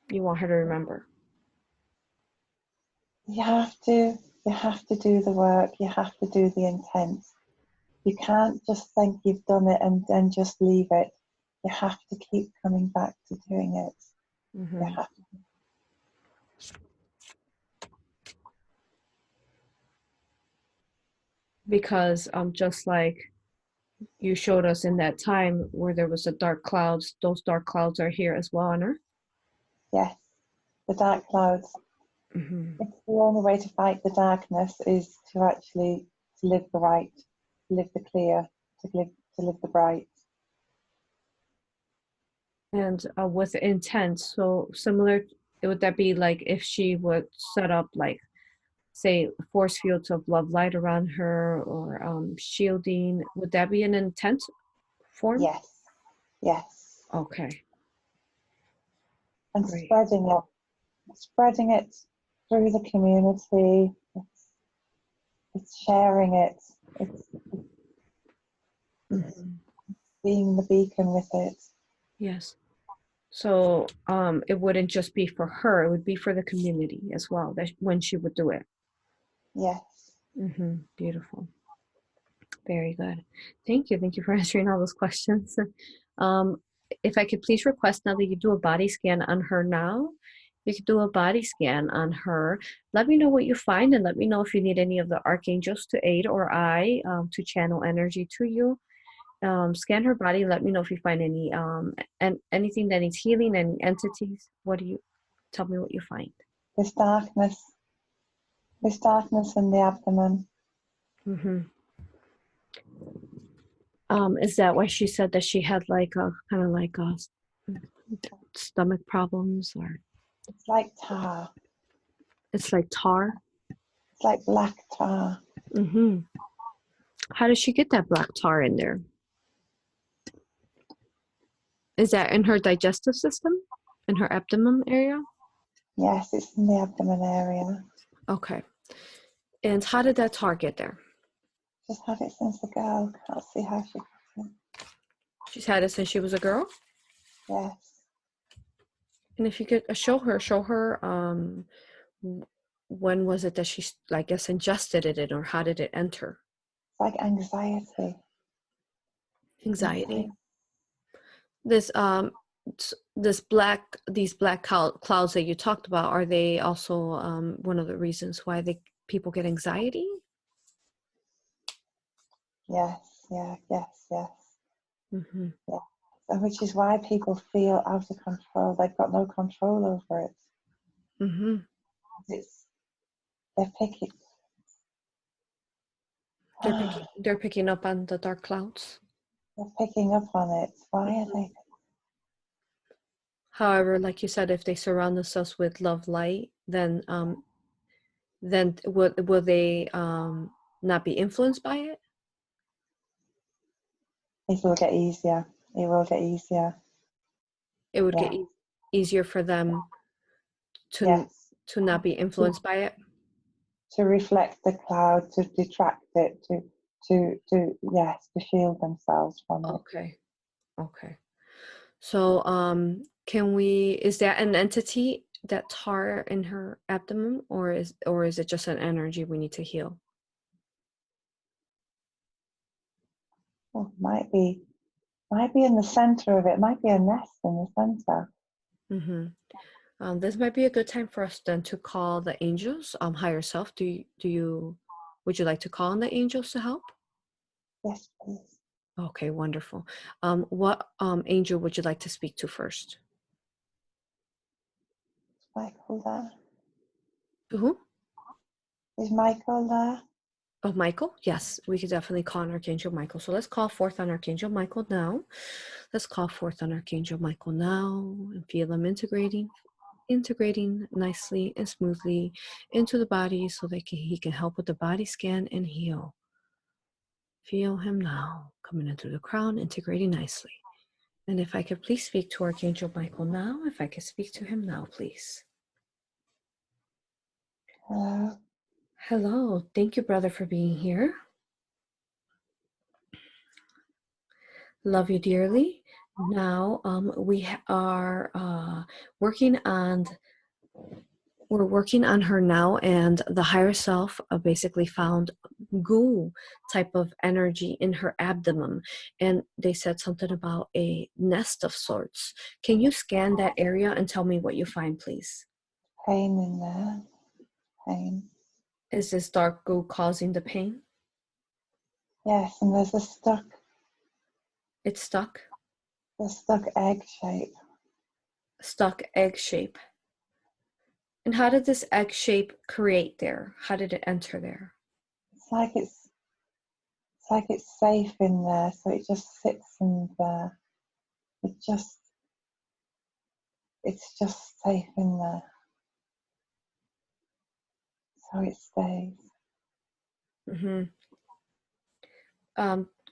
you want her to remember? You have to do the work. You have to do the intent. You can't just think you've done it and then just leave it. You have to keep coming back to doing it. You have to. Because just like you showed us in that time where there was a dark clouds, those dark clouds are here as well on Earth. Yes, the dark clouds. It's the only way to fight the darkness is to actually live the right, to live the clear, to live the bright. And with intent, so similar, would that be like if she would set up like, say, force fields of love light around her or shielding, would that be an intent form? Yes. Okay. And great. spreading it through the community. It's sharing it. It's being the beacon with it. Yes. So it wouldn't just be for her, it would be for the community as well, that when she would do it. Yes. Beautiful. Very good. Thank you. Thank you for answering all those questions. If I could please request now that you do a body scan on her now, You could do a body scan on her. Let me know what you find, and let me know if you need any of the archangels to aid, or I to channel energy to you. Scan her body. Let me know if you find any and anything that needs healing, any entities. What do you tell me what you find? This darkness in the abdomen. Mm-hmm. Is that why she said that she had like a kind of like a stomach problems, or It's like tar. it's like tar? It's like black tar. Mm-hmm. How did she get that black tar in there? Is that in her digestive system? In her abdomen area? Yes, it's in the abdomen area. Okay. And how did that tar get there? Just had it since the girl. Can't see how she got it. She's had it since she was a girl? Yes. And if you could show her when was it that she, I guess, ingested it in, or how did it enter? It's like anxiety. Anxiety. This these black clouds that you talked about, are they also one of the reasons why people get anxiety? Yes, yes. Mm-hmm. Yeah. So, which is why people feel out of control. They've got no control over it. Mm-hmm. They're picky. They're picking up on the dark clouds. They're picking up on it. Why are they? However, like you said, if they surround themselves with love, light, then will they not be influenced by it? It will get easier. It will get easier. It would Yeah. get easier for them to Yes. to not be influenced by it. To reflect the cloud, to detract it, to shield themselves from it. Okay. So is that an entity, that tar in her abdomen, or is it just an energy we need to heal? Oh, might be in the center of it. Might be a nest in the center. Mm-hmm. This might be a good time for us then to call the angels, higher self. Would you like to call on the angels to help? Yes, please. Okay, wonderful. What angel would you like to speak to first? Is Michael there? Who? Is Michael there? Oh, Michael? Yes, we could definitely call on Archangel Michael. So let's call forth on Archangel Michael now. Let's call forth on Archangel Michael now and feel him integrating nicely and smoothly into the body so that he can help with the body scan and heal. Feel him now coming in through the crown, integrating nicely. And if I could please speak to Archangel Michael now, if I could speak to him now, please. Hello. Hello. Thank you, brother, for being here. Love you dearly. Now we are working on her now, and the higher self basically found goo type of energy in her abdomen, and they said something about a nest of sorts. Can you scan that area and tell me what you find, please? Pain in there. Pain. Is this dark goo causing the pain? Yes, and there's a stuck egg shape. Stuck egg shape. And how did this egg shape create there? How did it enter there? It's like it's safe in there, so it just sits in there. It's just safe in there, so it stays. Mm-hmm.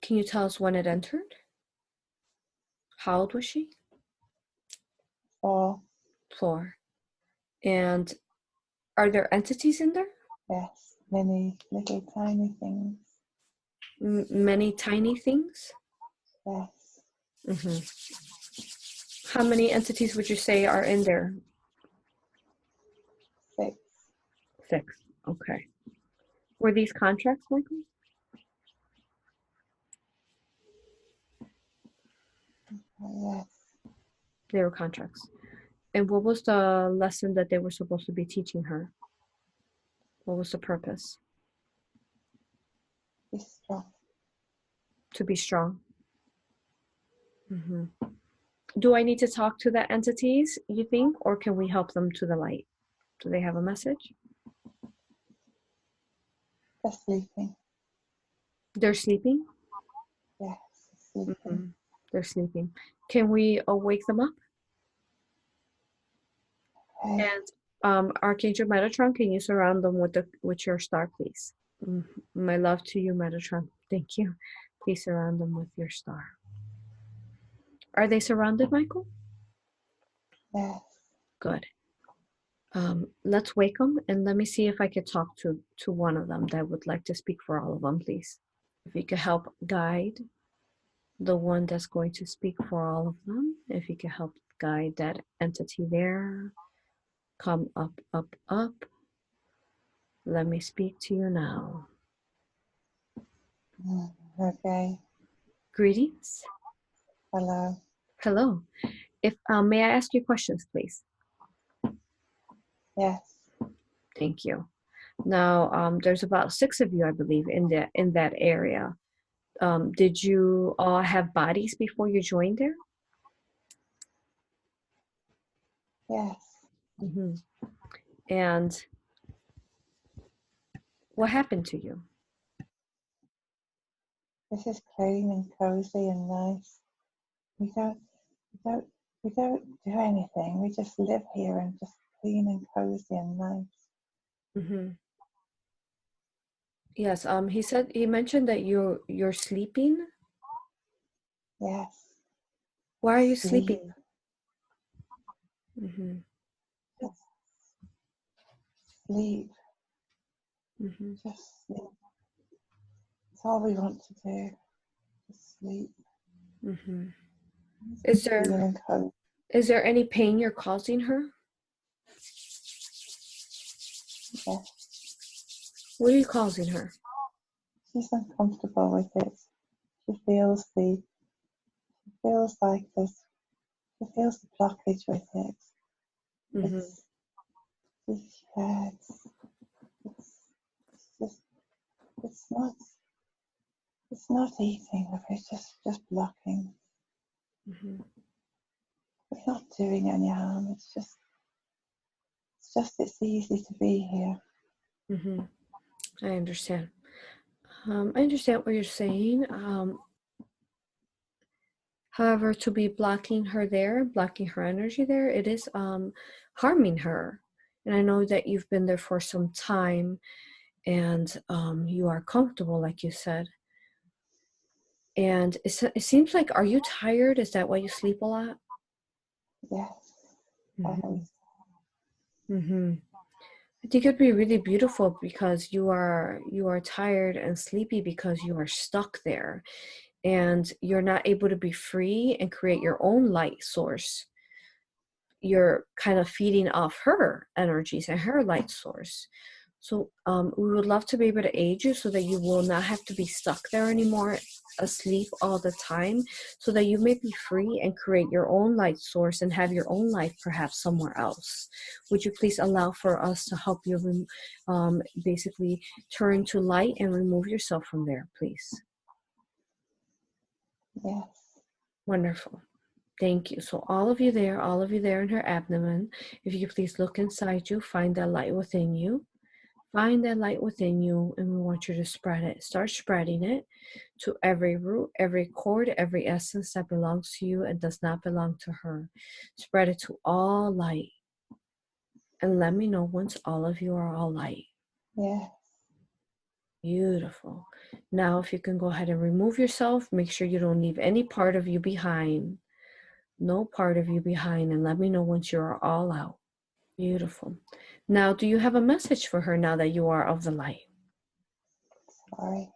Can you tell us when it entered? How old was she? 4. 4. And are there entities in there? Yes, many little tiny things. Many tiny things? Yes. Mm-hmm. How many entities would you say are in there? 6. 6. Okay. Were these contracts, Michael? Yes. They were contracts. And what was the lesson that they were supposed to be teaching her? What was the purpose? Be strong. To be strong. Mm-hmm. Do I need to talk to the entities, you think, or can we help them to the light? Do they have a message? They're sleeping. They're sleeping? Yes, sleeping. Mm-hmm. They're sleeping. Can we wake them up? Okay. And Archangel Metatron, can you surround them with your star, please? My love to you, Metatron. Thank you. Please surround them with your star. Are they surrounded, Michael? Yes. Good. Let's wake them, and let me see if I could talk to one of them that would like to speak for all of them, please. If you could help guide the one that's going to speak for all of them, if you could help guide that entity there, come up, up, up. Let me speak to you now. Okay. Greetings. Hello. Hello. If may I ask you questions, please? Yes. Thank you. Now, there's about 6 of you, I believe, in that area. Did you all have bodies before you joined there? Yes. Mm-hmm. And what happened to you? This is clean and cozy and nice. We don't do anything. We just live here and just clean and cozy and nice. Mm-hmm. Yes. He mentioned that you're sleeping. Yes. Why are you Sleep. sleeping? Mm-hmm. Just sleep. Mm-hmm. Just sleep. That's all we want to do. Just sleep. Mm-hmm. Cozy. Is there any pain you're causing her? Yes. What are you causing her? She's uncomfortable with it. She feels like this. She feels the blockage with it. Mm-hmm. Yeah, it's just, it's not eating of it, just blocking. Mm-hmm. We're not doing any harm. It's easy to be here. Mm-hmm. I understand. I understand what you're saying. However, to be blocking her there, blocking her energy there, it is harming her. And I know that you've been there for some time, and you are comfortable, like you said. And it seems like, are you tired? Is that why you sleep a lot? Yes. Mm-hmm. Mm-hmm. I think it'd be really beautiful because you are tired and sleepy because you are stuck there, and you're not able to be free and create your own light source. You're kind of feeding off her energies and her light source. So we would love to be able to aid you so that you will not have to be stuck there anymore, asleep all the time, so that you may be free and create your own light source and have your own life perhaps somewhere else. Would you please allow for us to help you basically turn to light and remove yourself from there, please? Yes. Wonderful. Thank you. So all of you there in her abdomen, if you could please look inside you, find that light within you. Find that light within you, and we want you to spread it. Start spreading it to every root, every cord, every essence that belongs to you and does not belong to her. Spread it to all light. And let me know once all of you are all light. Yes. Beautiful. Now, if you can go ahead and remove yourself, make sure you don't leave any part of you behind. No part of you behind, and let me know once you're all out. Beautiful. Now, do you have a message for her now that you are of the light? Sorry.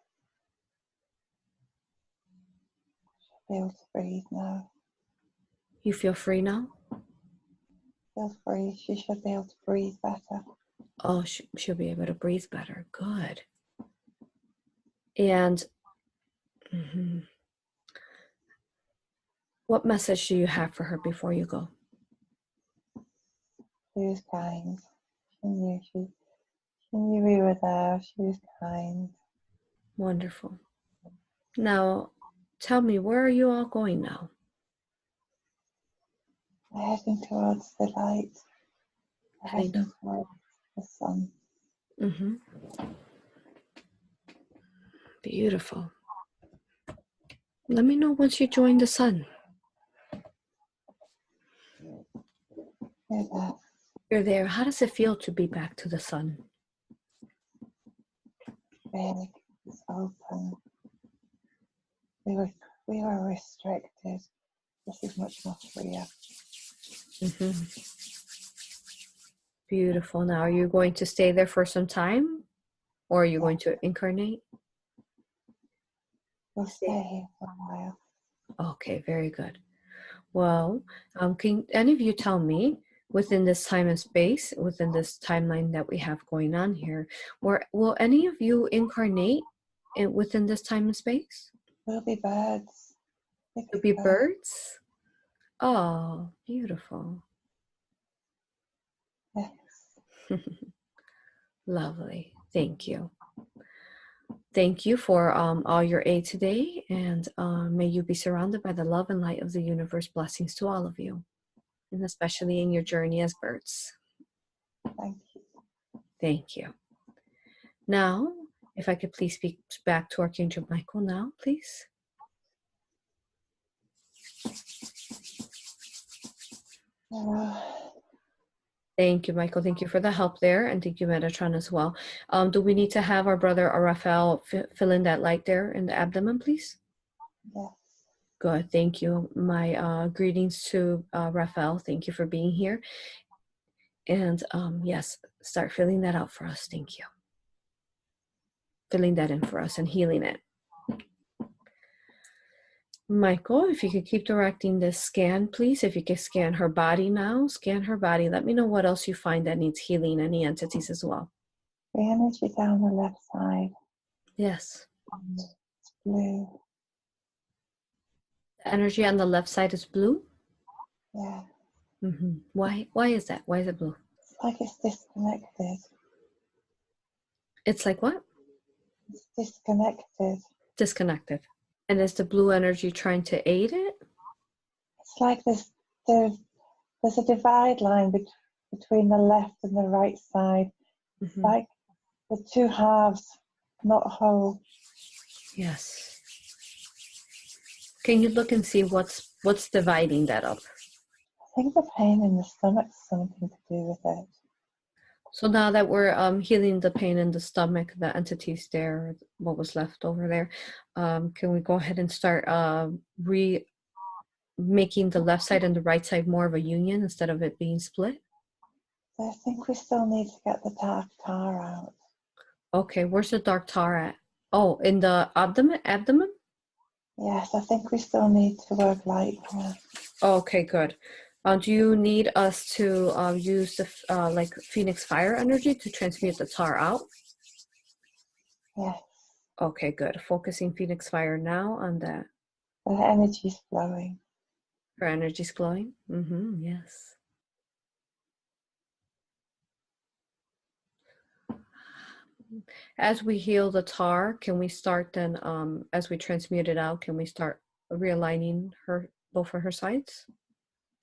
She'll be able to breathe now. You feel free now? Feel free. She should be able to breathe better. Oh, she'll be able to breathe better. Good. And what message do you have for her before you go? was kind. She knew we were there. She was kind. Wonderful. Now, tell me, where are you all going now? We're heading towards the light. We're Heading heading towards the sun. Mm-hmm. Beautiful. Let me know once you join the sun. We're there. You're there. How does it feel to be back to the sun? Big. It's open. We were restricted. This is much more freer. Mm-hmm. Beautiful. Now, are you going to stay there for some time? Or are you going to incarnate? We'll stay here for a while. Okay, very good. Well, can any of you tell me, within this time and space, within this timeline that we have going on here, will any of you incarnate within this time and space? We'll be birds. You'll be birds? Oh, beautiful. Yes. Lovely. Thank you. Thank you for all your aid today, and may you be surrounded by the love and light of the universe. Blessings to all of you, and especially in your journey as birds. Thank you. Thank you. Now, if I could please speak back to Archangel Michael now, please. Thank you, Michael. Thank you for the help there, and thank you, Metatron, as well. Do we need to have our brother Raphael fill in that light there in the abdomen, please? Yes. Good. Thank you. My greetings to Raphael. Thank you for being here. And yes, start filling that out for us. Thank you. Filling that in for us and healing it. Michael, if you could keep directing this scan, please. If you could scan her body now, scan her body. Let me know what else you find that needs healing, any entities as well. The energy down the left side. Yes. It's blue. The energy on the left side is blue? Yeah. Mm-hmm. Why is that? Why is it blue? It's like it's disconnected. It's like what? It's disconnected. Disconnected. And is the blue energy trying to aid it? It's like there's a divide line between the left and the right side. It's like the two halves, not whole. Yes. Can you look and see what's dividing that up? I think the pain in the stomach's something to do with it. So now that we're healing the pain in the stomach, the entities there, what was left over there, can we go ahead and start making the left side and the right side more of a union instead of it being split? So I think we still need to get the dark tar out. Okay, where's the dark tar at? Oh, in the abdomen? Yes, I think we still need to work light here. Okay, good. Do you need us to use the like Phoenix fire energy to transmute the tar out? Yes. Okay, good. Focusing Phoenix fire now on that. The energy's flowing. Her energy's flowing? Mm-hmm, yes. As we heal the tar, can we start then, as we transmute it out, can we start realigning both of her sides?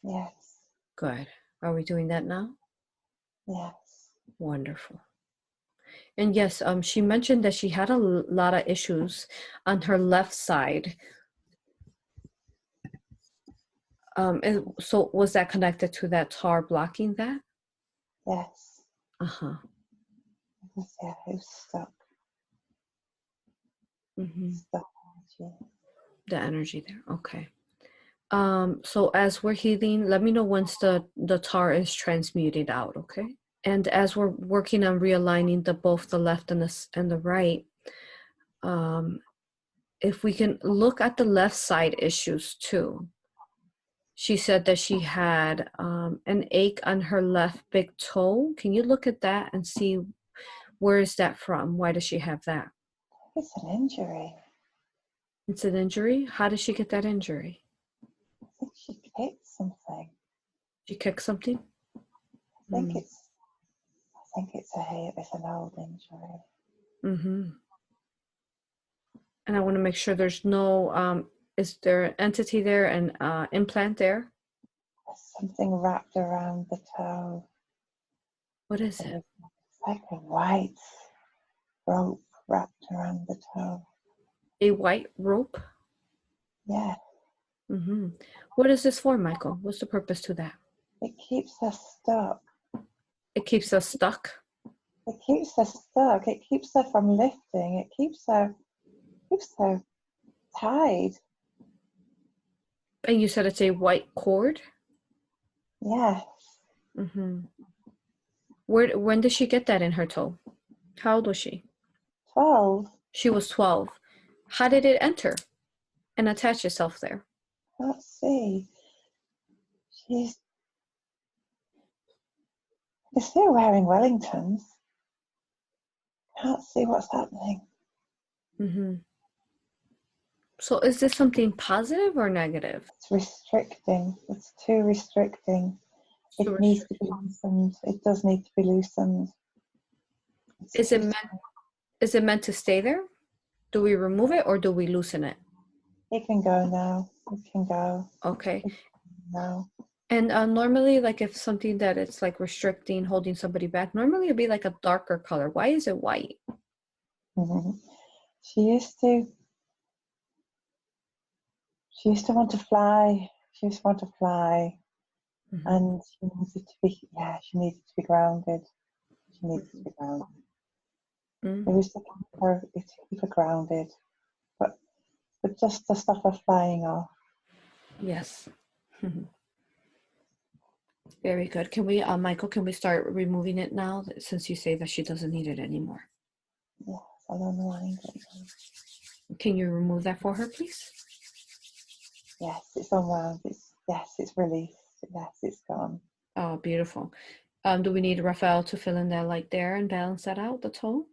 Yes. Good. Are we doing that now? Yes. Wonderful. And yes, she mentioned that she had a lot of issues on her left side. So was that connected to that tar blocking that? Yes. Uh-huh. Yeah, it was stuck. Mm-hmm. Stuck energy. The energy there. Okay. So as we're healing, let me know once the tar is transmuted out, okay? And as we're working on realigning both the left and the right, if we can look at the left side issues too. She said that she had an ache on her left big toe. Can you look at that and see where is that from? Why does she have that? It's an injury. It's an injury? How did she get that injury? I think she kicked something. She kicked something? I think it's a hip. It's an old injury. Mm-hmm. And I want to make sure there's no, is there an entity there, an implant there? There's something wrapped around the toe. What is it? It's like a white rope wrapped around the toe. A white rope? Yeah, Mm-hmm. What is this for, Michael? What's the purpose to that? it keeps us stuck. It keeps us stuck. It keeps us stuck. It keeps her from lifting. It keeps her tied. And you said it's a white cord? Yes. Mm-hmm. When did she get that in her toe? How old was she? 12. She was 12. How did it enter and attach itself there? Let's see. She's still wearing Wellingtons. Can't see what's happening. Mm-hmm. So is this something positive or negative? It's restricting. It's too restricting. It needs to be loosened. It does need to be loosened. Is it meant to stay there? Do we remove it or do we loosen it? It can go now. It can go. Okay. Now. And normally, like if something that it's like restricting, holding somebody back, normally it'd be like a darker color. Why is it white? Mm-hmm. She used to want to fly. She used to want to fly. Mm-hmm. And she needed to be grounded. She needed to be grounded. Mm-hmm. It was to keep her grounded. But just to stop her flying off. Yes. Very good. Can we, Michael, can we start removing it now since you say that she doesn't need it anymore? Yes, I don't know why. Can you remove that for her, please? Yes, it's unwound. It's released. Yes, it's gone. Oh, beautiful. Do we need Raphael to fill in that light there and balance that out, the toe?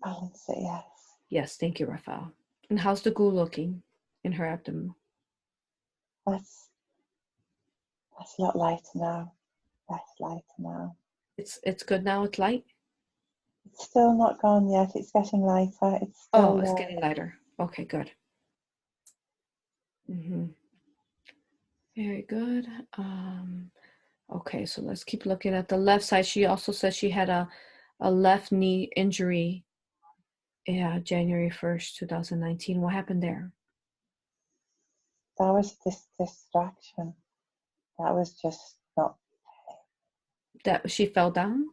Balance it, yes. Yes, thank you, Raphael. And how's the goo looking in her abdomen? That's a lot lighter now. That's lighter now. It's good now, it's light? It's still not gone yet. It's getting lighter. It's still it's getting lighter. Okay, good. Mm-hmm. Very good. Okay, so let's keep looking at the left side. She also said she had a left knee injury. Yeah, January 1st, 2019. What happened there? That was this distraction. That was just not. That she fell down?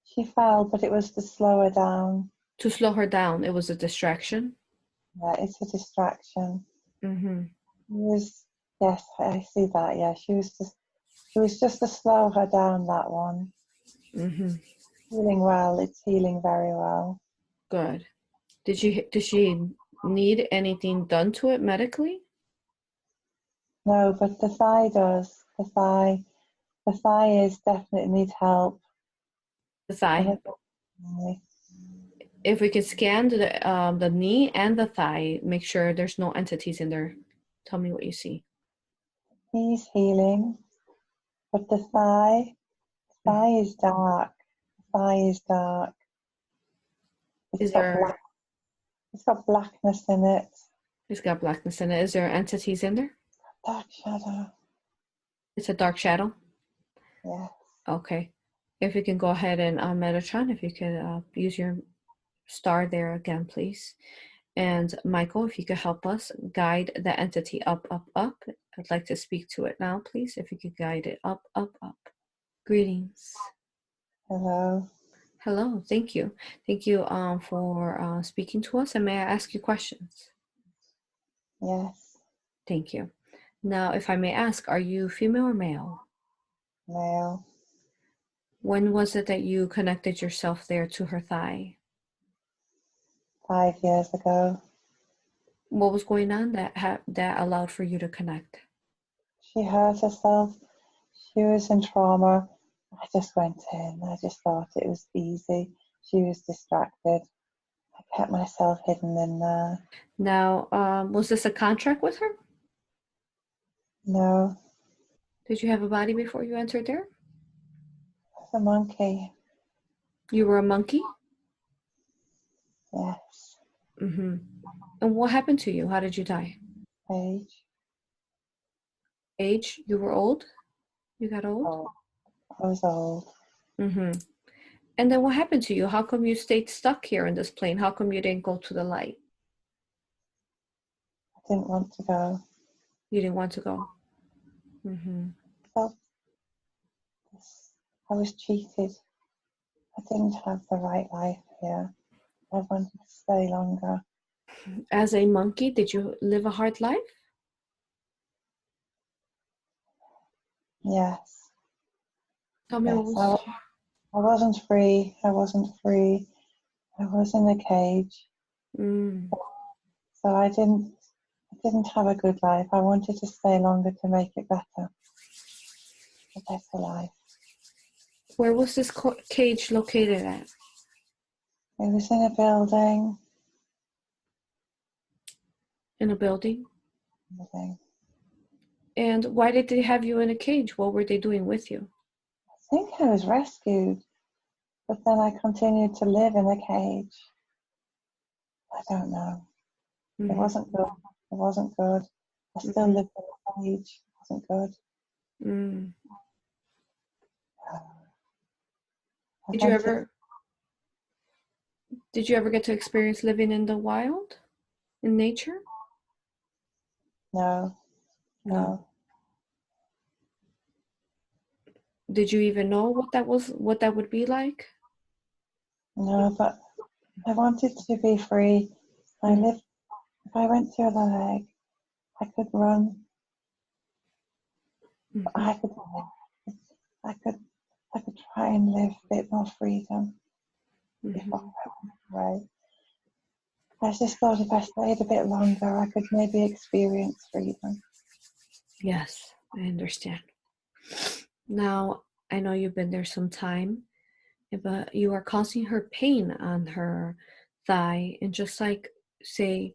She fell, but it was to slow her down. To slow her down, it was a distraction? Yeah, it's a distraction. Mm-hmm. Yes, I see that. Yeah, it was just to slow her down, that one. Mm-hmm. Healing well. It's healing very well. Good. Did she need anything done to it medically? No, but the thigh does. The thigh is definitely needs help. The thigh. If we could scan the knee and the thigh, make sure there's no entities in there. Tell me what you see. Knee's healing, but the thigh is dark. The thigh is dark. It's got blackness in it. It's got blackness in it. Is there entities in there? Dark shadow. It's a dark shadow? Yeah. Okay. If you can go ahead and Metatron, if you could use your star there again, please. And Michael, if you could help us guide the entity up, up, up. I'd like to speak to it now, please. If you could guide it up, up, up. Greetings. Hello. Hello. Thank you. Thank you for speaking to us. And may I ask you questions? Yes. Thank you. Now, if I may ask, are you female or male? Male. When was it that you connected yourself there to her thigh? 5 years ago. What was going on that allowed for you to connect? She hurt herself. She was in trauma. I just went in. I just thought it was easy. She was distracted. I kept myself hidden in there. Now, was this a contract with her? No. Did you have a body before you entered there? a monkey. You were a monkey? Yes. Mm-hmm. And what happened to you? How did you die? Age. Age? You were old? You got old? Oh, I was old. Mm-hmm. And then what happened to you? How come you stayed stuck here in this plane? How come you didn't go to the light? I didn't want to go. You didn't want to go? Mm-hmm. I felt this. I was cheated. I didn't have the right life here. I wanted to stay longer. As a monkey, did you live a hard life? Yes. Tell me what Yes. was. I wasn't free. I wasn't free. I was in a cage. Mm. So I didn't have a good life. I wanted to stay longer to make it better. A better life. Where was this cage located at? It was in a building. In a building? And why did they have you in a cage? What were they doing with you? I think I was rescued, but then I continued to live in a cage. I don't know. It Mm-hmm. wasn't good. It wasn't good. I still lived in a cage. It wasn't good. Mm. I Did you wanted. ever get to experience living in the wild, in nature? No, No. no, Did you even know what that would be like? no. But I wanted to be free. I Mm-hmm. lived. If I went to the leg, I could run. I could. I could. I could try and live a bit more freedom before Mm-hmm. I went away. I just thought if I stayed a bit longer, I could maybe experience freedom. Yes, I understand. Now, I know you've been there some time, but you are causing her pain on her thigh. And just like, say,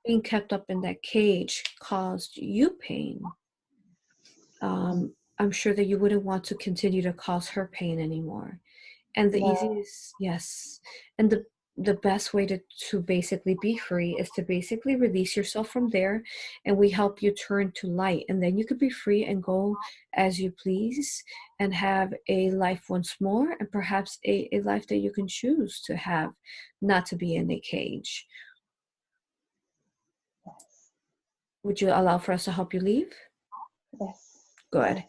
being kept up in that cage caused you pain, I'm sure that you wouldn't want to continue to cause her pain anymore. And the No, easiest, yes, and the best way to basically be free is to basically release yourself from there, and we help you turn to light, and then you could be free and go as you please and have a life once more, and perhaps a life that you can choose to have, not to be in a cage. yes, Would you allow for us to help you leave? yes, Good. yes.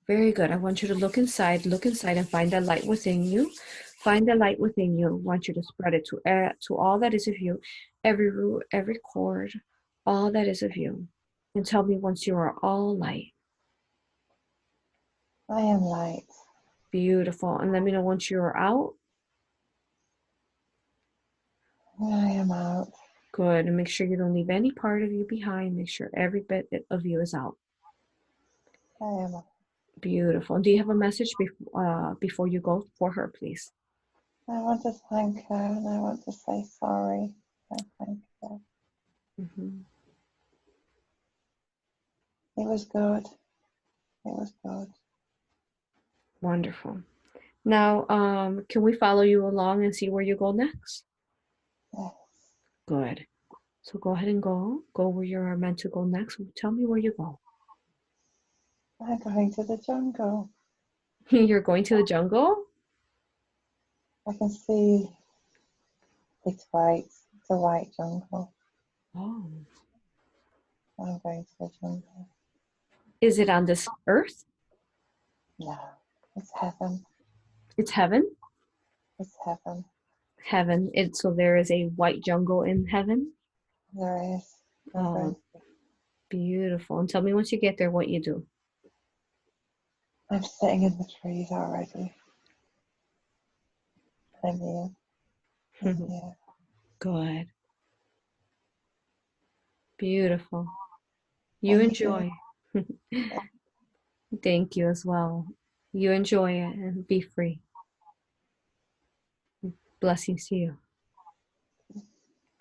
Very good. I want you to look inside and find that light within you. Find the light within you. I want you to spread it to all that is of you, every root, every cord, all that is of you. And tell me once you are all light. I am light. Beautiful. And let me know once you're out. I am out. Good. And make sure you don't leave any part of you behind. Make sure every bit of you is out. I am out. Beautiful. Do you have a message before you go for her, please? I want to thank her and I want to say sorry. I thank her. Mm-hmm. It was good. It was good. Wonderful. Now, can we follow you along and see where you go next? Yes. Good. So go ahead and go where you're meant to go next. Tell me where you go. I'm going to the jungle. You're going to the jungle? I can see it's white. It's a white jungle. Oh. I'm going to the jungle. Is it on this earth? No, it's heaven. It's heaven? It's heaven. Heaven. So there is a white jungle in heaven? There is. I'm going Oh, to. beautiful. And tell me once you get there what you do. I'm sitting in the trees already. I'm here. I'm here. Good. Beautiful. You Thank you. enjoy. Thank you as well. You enjoy it and be free. Blessings to you.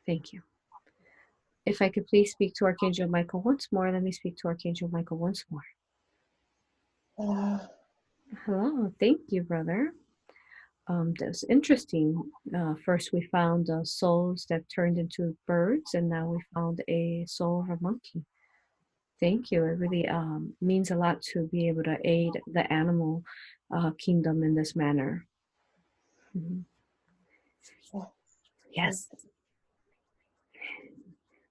Thank you. If I could please speak to Archangel Michael once more, let me speak to Archangel Michael once more. Hello. Hello, thank you, brother. That was interesting. First, we found souls that turned into birds, and now we found a soul of a monkey. Thank you. It really means a lot to be able to aid the animal kingdom in this manner. Mhm. Yes.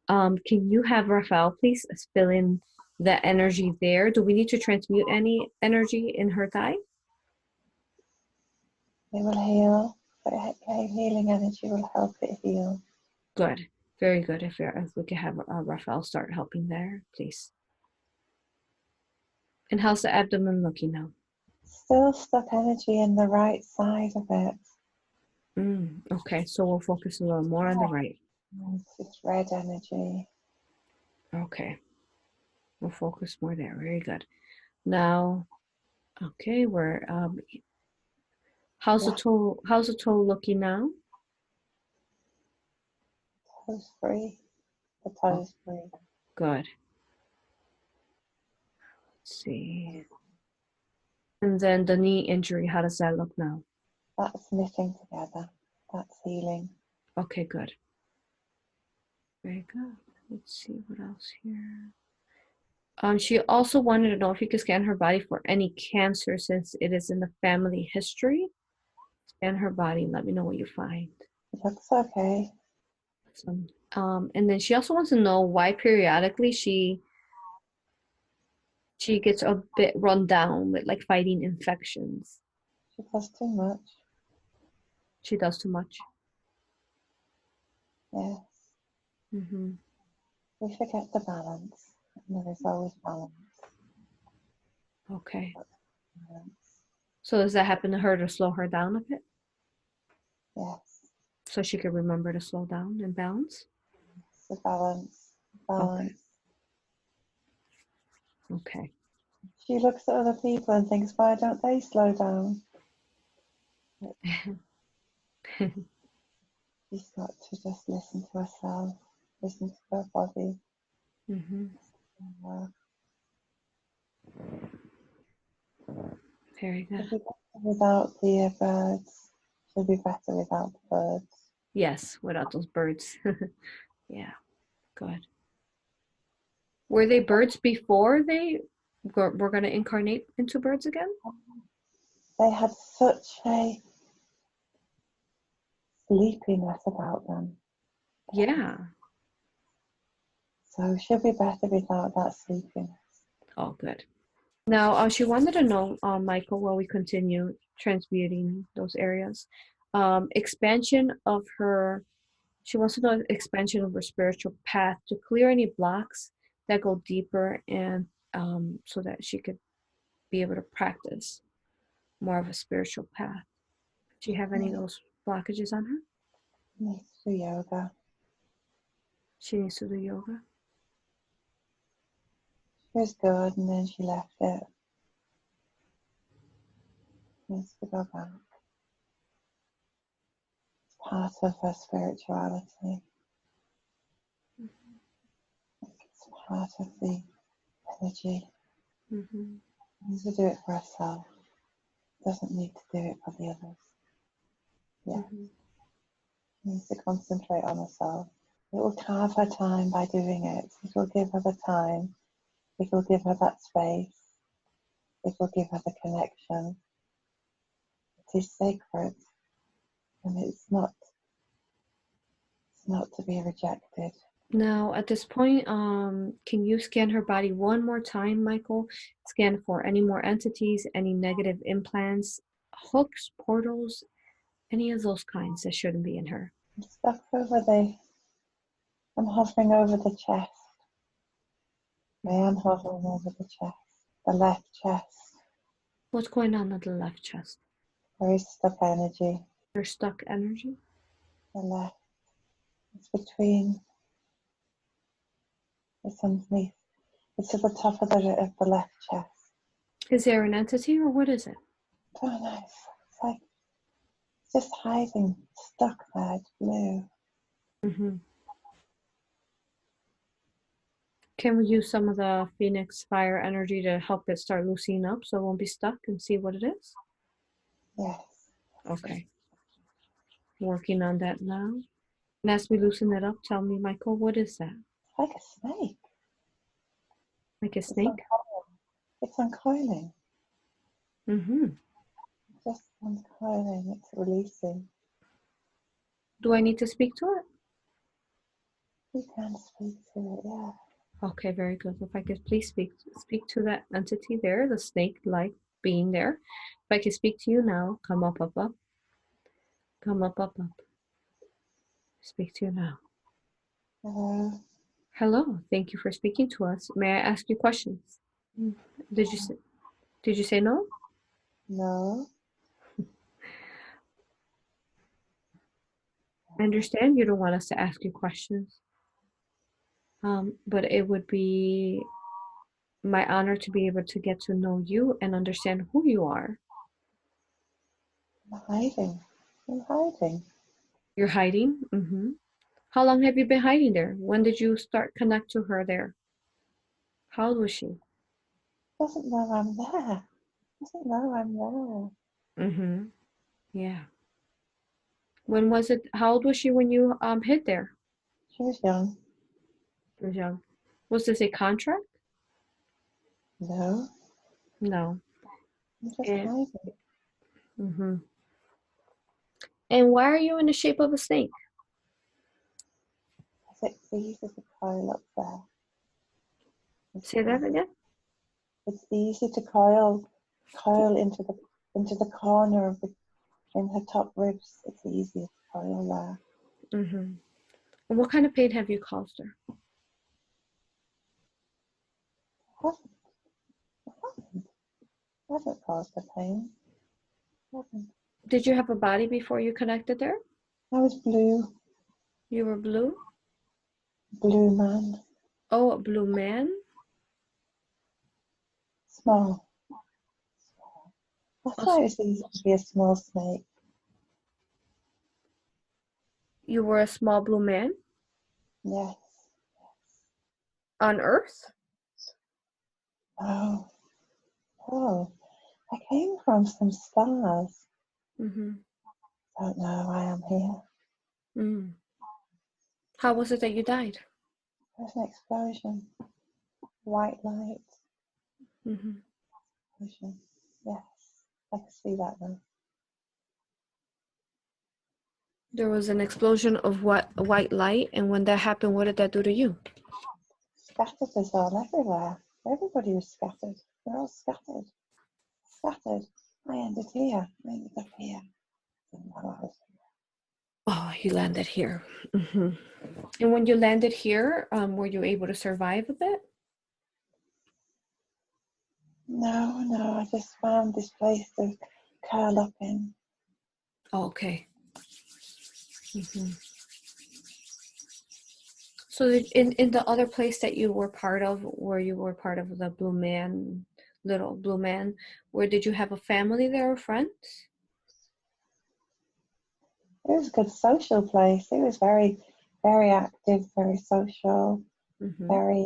Can you have Raphael please fill in the energy there? Do we need to transmute any energy in her thigh? It will heal. Healing energy will help it heal. Good. Very good. If we could have Raphael start helping there, please. And how's the abdomen looking now? Still stuck energy in the right side of it. Okay, so we'll focus a little more on the right. It's just red energy. Okay, we'll focus more there. Very good. Now, okay, we're how's the toe? How's the toe looking now? Toes free. The toes free. Good. Let's see. And then the knee injury, how does that look now? That's knitting together. That's healing. Okay, good. Very good. Let's see what else here. She also wanted to know if you could scan her body for any cancer since it is in the family history. Scan her body and let me know what you find. It looks okay. And then she also wants to know why periodically she gets a bit run down with like fighting infections. She does too much. She does too much. Yes. Mm-hmm. We forget the balance. And there is always balance. Okay. Balance. So does that happen to her to slow her down a bit? Yes. So she could remember to slow down and balance? The balance. Balance. Okay. She looks at other people and thinks, why don't they slow down? She's got to just listen to herself, listen to her body. Mm-hmm. Very good. She'll be better without the birds. She'll be better without the birds. Yes, without those birds. Yeah, good. Were they birds before they were going to incarnate into birds again? They had such a sleepiness about them. Yeah. So she'll be better without that sleepiness. Oh, good. Now, she wanted to know, Michael, while we continue transmuting those areas, expansion of her, she wants to know expansion of her spiritual path to clear any blocks that go deeper and so that she could be able to practice more of a spiritual path. Do you have any of those blockages on her? Needs to do yoga. She needs to do yoga. She was good and then she left it. Needs to go back. It's part of her spirituality. It's part of the energy. Mm-hmm. Needs to do it for herself. Doesn't need to do it for the others. Yeah. Mm-hmm. Needs to concentrate on herself. It will carve her time by doing it. It will give her the time. It will give her that space. It will give her the connection. It is sacred, and it's not to be rejected. Now, at this point, can you scan her body one more time, Michael? Scan for any more entities, any negative implants, hooks, portals, any of those kinds that shouldn't be in her. I'm stuck over I'm hovering over the chest. I am hovering over the chest, the left chest. What's going on with the left chest? There is stuck energy. There's stuck energy? The left. It's between, it's underneath. It's at the top of the left chest. Is there an entity or what is it? I don't know. It's like, it's just hiding, stuck there. It's blue. Mm-hmm. Can we use some of the Phoenix fire energy to help it start loosening up so it won't be stuck and see what it is? Yes. Okay. Working on that now. And as we loosen it up, tell me, Michael, what is that? Like a snake. Like a snake? It's uncoiling. Mm-hmm. Just uncoiling. It's releasing. Do I need to speak to it? You can speak to it, yeah. Okay, very good. If I could please speak to that entity there, the snake-like being there. If I could speak to you now, come up, up, up. Come up, up, up. Speak to you now. Hello. Hello. Thank you for speaking to us. May I ask you questions? Did you say no? No. I understand you don't want us to ask you questions. But it would be my honor to be able to get to know you and understand who you are. I'm hiding. I'm hiding. You're hiding? Mm-hmm. How long have you been hiding there? When did you start connect to her there? How old was she? Doesn't know I'm there. Doesn't know I'm there. Mm-hmm. Yeah. When was it? How old was she when you hid there? She was young. She was young. Was this a contract? No. No. I'm just And hiding. mm-hmm. And why are you in the shape of a snake? It's easy to coil up there. Say that again. It's easy to coil into the corner of in her top ribs. It's easy to coil there. Mm-hmm. And what kind of pain have you caused her? I haven't caused her pain. I haven't. Did you have a body before you connected there? I was blue. You were blue? Blue man. Oh, a blue man? Small. I thought it was easy to be a small snake. You were a small blue man? Yes. On Earth? Oh. Oh. I came from some stars. Mm-hmm. Don't know why I'm here. Mm. How was it that you died? There's an explosion. White light. Mm-hmm. Explosion. Yes. I can see that now. There was an explosion of white light, and when that happened, what did that do to you? Scattered us all everywhere. Everybody was scattered. We're all scattered. Scattered. I ended here. I ended up here. Didn't know I was here. Oh, you landed here. Mm-hmm. And when you landed here, were you able to survive a bit? No, I just found this place to curl up in. Oh, okay. Mm-hmm. So in the other place that you were part of, where you were part of the Blue Man, little Blue Man, where did you have a family there or friends? It was a good social place. It was very, very active, very social, Mm-hmm. very,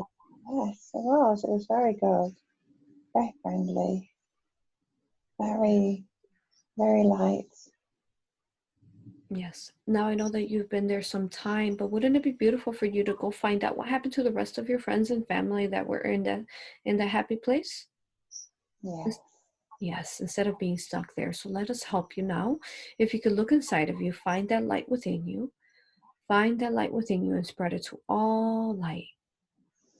yes, it was. It was very good, very friendly, very, very light. Yes. Now I know that you've been there some time, but wouldn't it be beautiful for you to go find out what happened to the rest of your friends and family that were in the happy place? Yes. Yes, instead of being stuck there. So let us help you now. If you could look inside of you, find that light within you. Find that light within you and spread it to all light.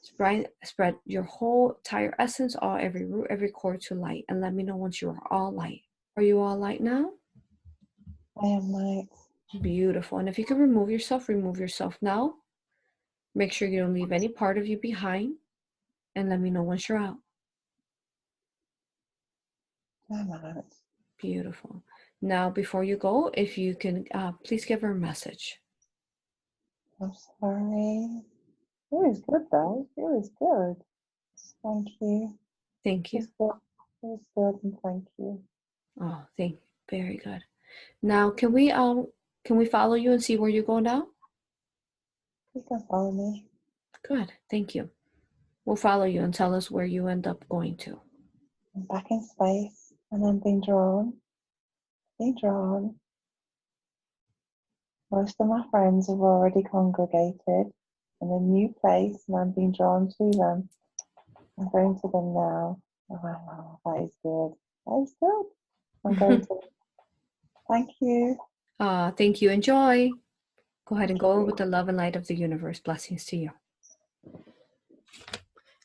Spread your whole entire essence, all every root, every core to light. And let me know once you are all light. Are you all light now? I am light. Beautiful. And if you can remove yourself now. Make sure you don't leave any part of you behind. And let me know once you're out. I'm out. Beautiful. Now, before you go, if you can please give her a message. I'm sorry. It was good though. It was good. Thank you. Thank you. It was good and thank you. Oh, thank you. Very good. Now, can we follow you and see where you go now? You can follow me. Good. Thank you. We'll follow you and tell us where you end up going to. I'm back in space, and I'm being drawn. Being drawn. Most of my friends have already congregated in a new place, and I'm being drawn to them. I'm going to them now. Oh, wow, that is good. That is good. I'm going to. Thank you. Thank you. Enjoy. Go ahead and go with the love and light of the universe. Blessings to you.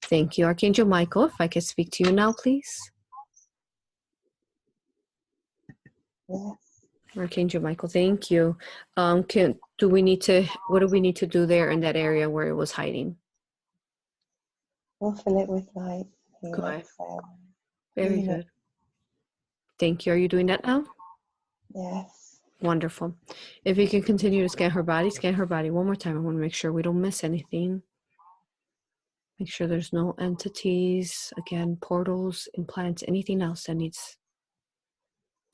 Thank you. Archangel Michael, if I could speak to you now, please. Yes. Archangel Michael, thank you. What do we need to do there in that area where it was hiding? We'll fill it with light. Good. Very good. Thank you. Are you doing that now? Yes. Wonderful. If you can continue to scan her body one more time. I want to make sure we don't miss anything. Make sure there's no entities, again, portals, implants, anything else that needs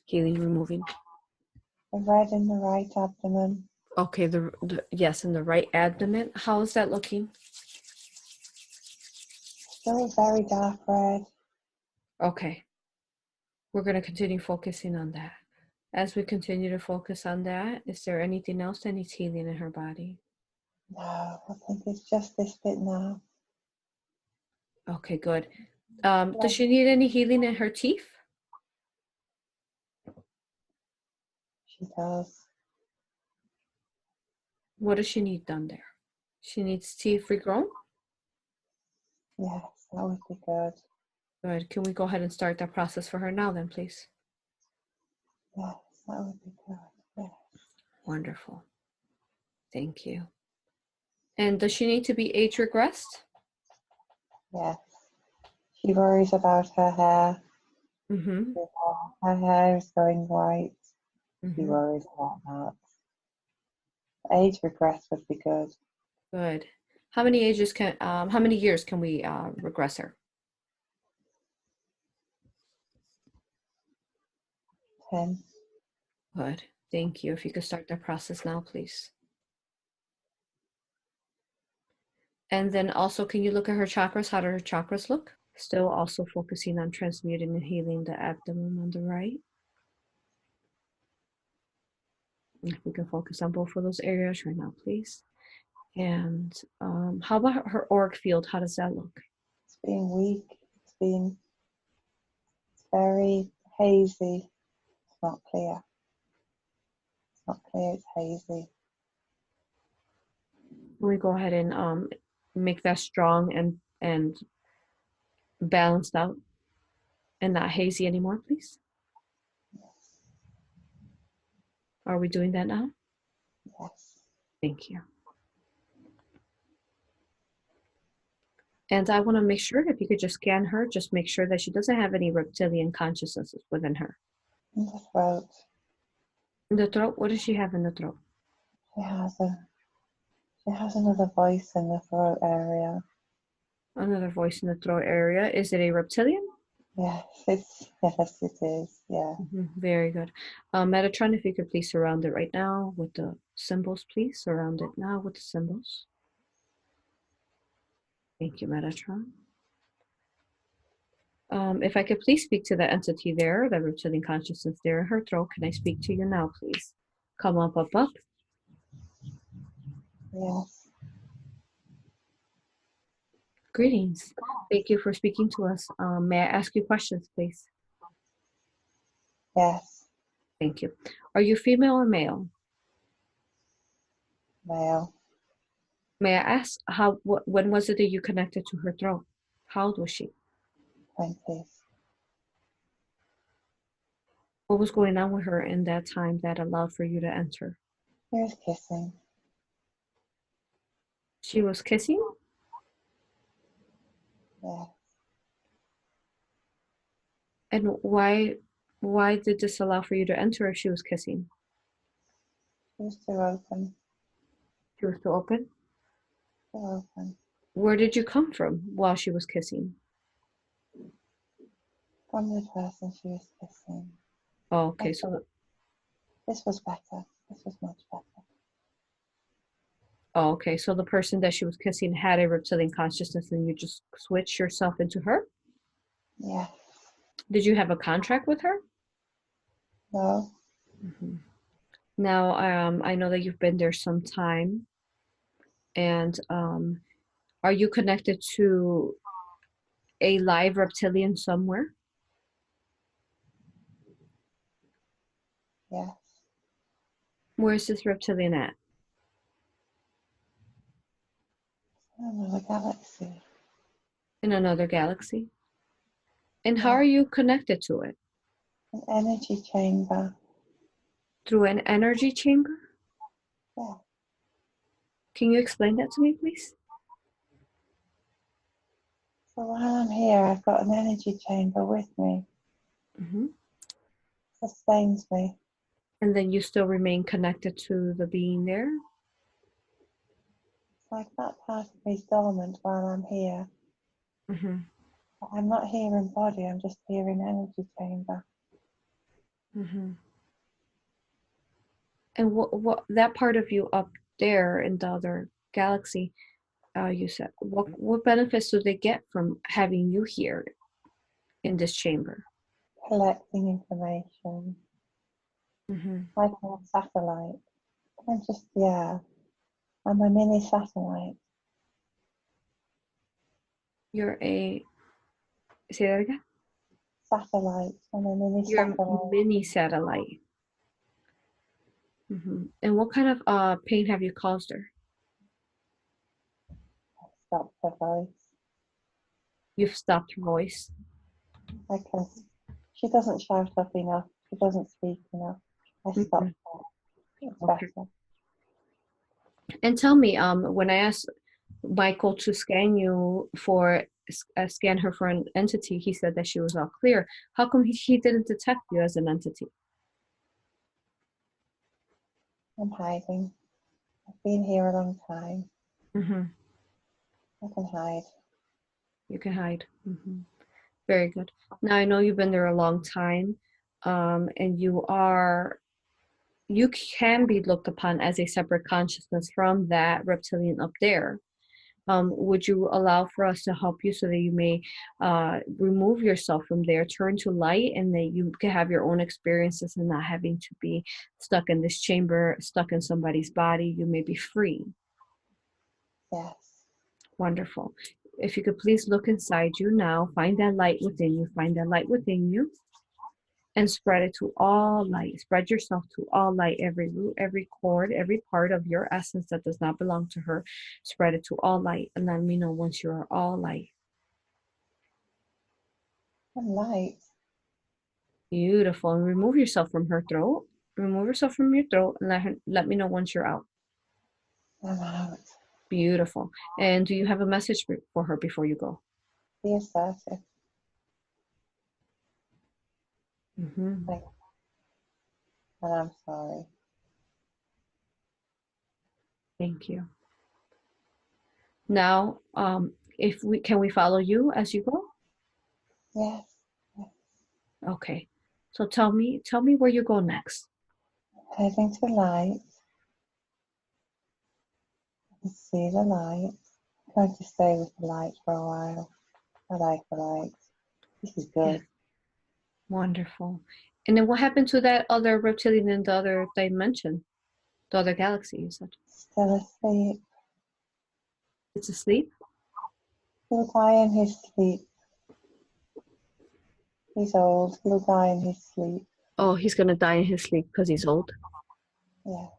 healing, removing. The red in the right abdomen. Okay, yes, in the right abdomen. How is that looking? Still very dark red. Okay. We're going to continue focusing on that. As we continue to focus on that, is there anything else that needs healing in her body? No, I think it's just this bit now. Okay, good. Does she need any healing in her teeth? She does. What does she need done there? She needs teeth regrown? Yes, that would be good. Good. Can we go ahead and start that process for her now then, please? Yes, that would be good. Yes. Wonderful. Thank you. And does she need to be age regressed? Yes. She worries about her hair. Mm-hmm. Her hair is going white. Mm-hmm. She worries about that. Age regress would be good. Good. How many years can we regress her? 10. Good. Thank you. If you could start that process now, please. And then also, can you look at her chakras? How do her chakras look? Still also focusing on transmuting and healing the abdomen on the right. If we can focus on both of those areas right now, please. And how about her auric field? How does that look? It's being weak. It's very hazy. It's not clear. It's not clear, it's hazy. We go ahead and make that strong and balanced out and not hazy anymore, please. Yes. Are we doing that now? Yes. Thank you. And I want to make sure if you could just scan her, just make sure that she doesn't have any reptilian consciousnesses within her. In the throat. In the throat, what does she have in the throat? She has another voice in the throat area. Another voice in the throat area. Is it a reptilian? Yes, it is. Yeah. Very good. Metatron, if you could please surround it right now with the symbols, please. Surround it now with the symbols. Thank you, Metatron. If I could please speak to the entity there, the reptilian consciousness there in her throat. Can I speak to you now, please? Come up, up, up. Yes. Greetings. Thank you for speaking to us. May I ask you questions, please? Yes. Thank you. Are you female or male? Male. May I ask when was it that you connected to her throat? How old was she? 20s. What was going on with her in that time that allowed for you to enter? He was kissing. She was kissing? Yeah. And why did this allow for you to enter if she was kissing? She was too open. She was too open? Too open. Where did you come from while she was kissing? From the person she was kissing. Oh, okay, so this was better. This was much better. Oh, okay. So the person that she was kissing had a reptilian consciousness and you just switch yourself into her? Yeah. Did you have a contract with her? No. Mm-hmm. Now, I know that you've been there some time, and are you connected to a live reptilian somewhere? Yes. Where is this reptilian at? Another galaxy. In another galaxy? And how Yeah. are you connected to it? An energy chamber. Through an energy chamber? Yeah. Can you explain that to me, please? So while I'm here, I've got an energy chamber with me. Mm-hmm. Sustains me. And then you still remain connected to the being there? It's like that part of me is dormant while I'm here. Mm-hmm. But I'm not here in body, I'm just here in energy chamber. Mm-hmm. And what that part of you up there in the other galaxy, you said, what benefits do they get from having you here in this chamber? Collecting information. Mm-hmm. Like a satellite. I'm just, yeah, I'm a mini satellite. You're a, say that again? Satellite. I'm a mini You're a satellite. mini satellite. Mm-hmm. And what kind of pain have you caused her? Stop her voice. You've stopped her voice. I can, she doesn't shout up enough. She doesn't speak enough. I stop Mm-hmm. her. It's Okay. better. And tell me, when I asked Michael to scan you for scan her for an entity, he said that she was all clear. How come he didn't detect you as an entity? I'm hiding. I've been here a long time. Mm-hmm. I can hide. You can hide. Mm-hmm. Very good. Now I know you've been there a long time, and you can be looked upon as a separate consciousness from that reptilian up there. Would you allow for us to help you so that you may remove yourself from there, turn to light, and that you can have your own experiences and not having to be stuck in this chamber, stuck in somebody's body? You may be free. Yes. Wonderful. If you could please look inside you now, find that light within you, find that light within you, and spread it to all light. Spread yourself to all light, every root, every cord, every part of your essence that does not belong to her. Spread it to all light, and let me know once you are all light. I'm light. Beautiful. And remove yourself from her throat. Remove yourself from your throat and let me know once you're out. I'm out. Beautiful. And do you have a message for her before you go? Be assertive. Mm-hmm. And I'm sorry. Thank you. Now, if we can we follow you as you go? Yes. Yes. Okay. So tell me where you go next. Heading to light. I can see the light. I'm going to stay with the light for a while. I like the light. This is good. Yes. Wonderful. And then what happened to that other reptilian in the other dimension? The other galaxy, you said? Still asleep. It's asleep? He'll die in his sleep. He's old. He'll die in his sleep. Oh, he's gonna die in his sleep because he's old. Yes.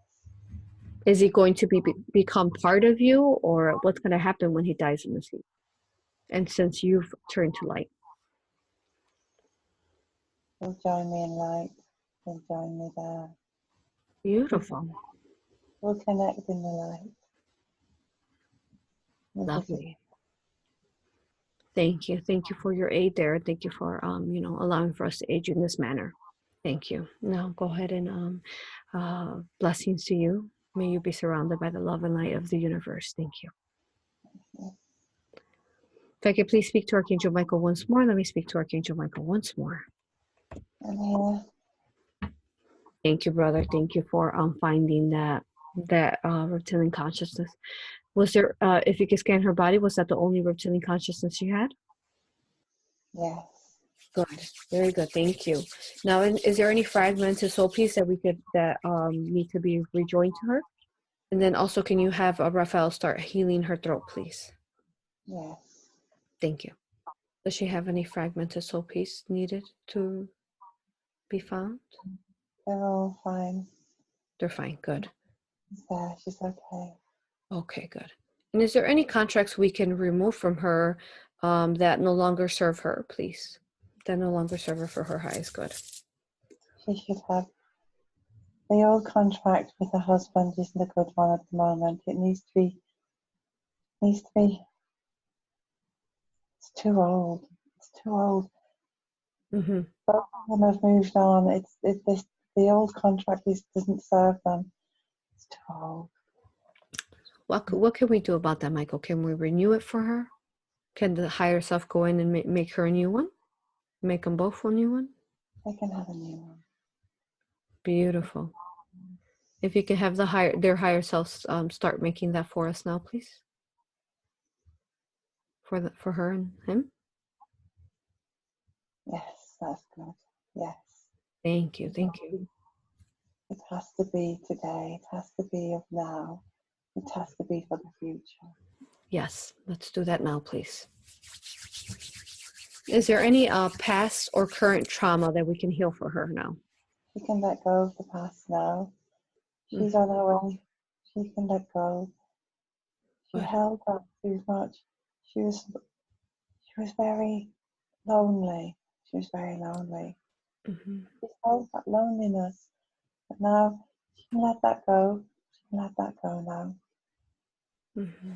Is he going to become part of you, or what's going to happen when he dies in his sleep? And since you've turned to light. He'll join me in light. He'll join me there. Beautiful. We'll connect in the light. Lovely. Thank you. Thank you for your aid there. Thank you for allowing for us to aid you in this manner. Thank you. Now go ahead and blessings to you. May you be surrounded by the love and light of the universe. Thank you. If I could please speak to Archangel Michael once more, let me speak to Archangel Michael once more. I'm here. Thank you, brother. Thank you for finding that that reptilian consciousness. Was there, if you could scan her body, was that the only reptilian consciousness she had? Yes. Good, very good, thank you. Now, is there any fragmented soul piece that we could, that need to be rejoined to her? And then also, can you have Raphael start healing her throat, please? Yes. Thank you. Does she have any fragmented soul piece needed to be found? They're all fine. They're fine, good. She's there. She's okay. Okay, good. And is there any contracts we can remove from her that no longer serve her, please? That no longer serve her for her highest good. She should have. The old contract with her husband isn't a good one at the moment. It needs to be. It's too old. It's too old. Mm-hmm. Both of them have moved on. The old contract doesn't serve them. It's too old. What can we do about that, Michael? Can we renew it for her? Can the higher self go in and make her a new one? Make them both a new one? They can have a new one. Beautiful. If you can have their higher selves start making that for us now, please. For her and him. Yes, that's good. Yes. Thank you. Thank you. It has to be today. It has to be of now. It has to be for the future. Yes, let's do that now, please. Is there any past or current trauma that we can heal for her now? She can let go of the past now. She's on her way. She can let go. She Good. held that too much. She was very lonely. She was very lonely. Mm-hmm. She held that loneliness. But now she can let that go. She can let that go now. Mm-hmm.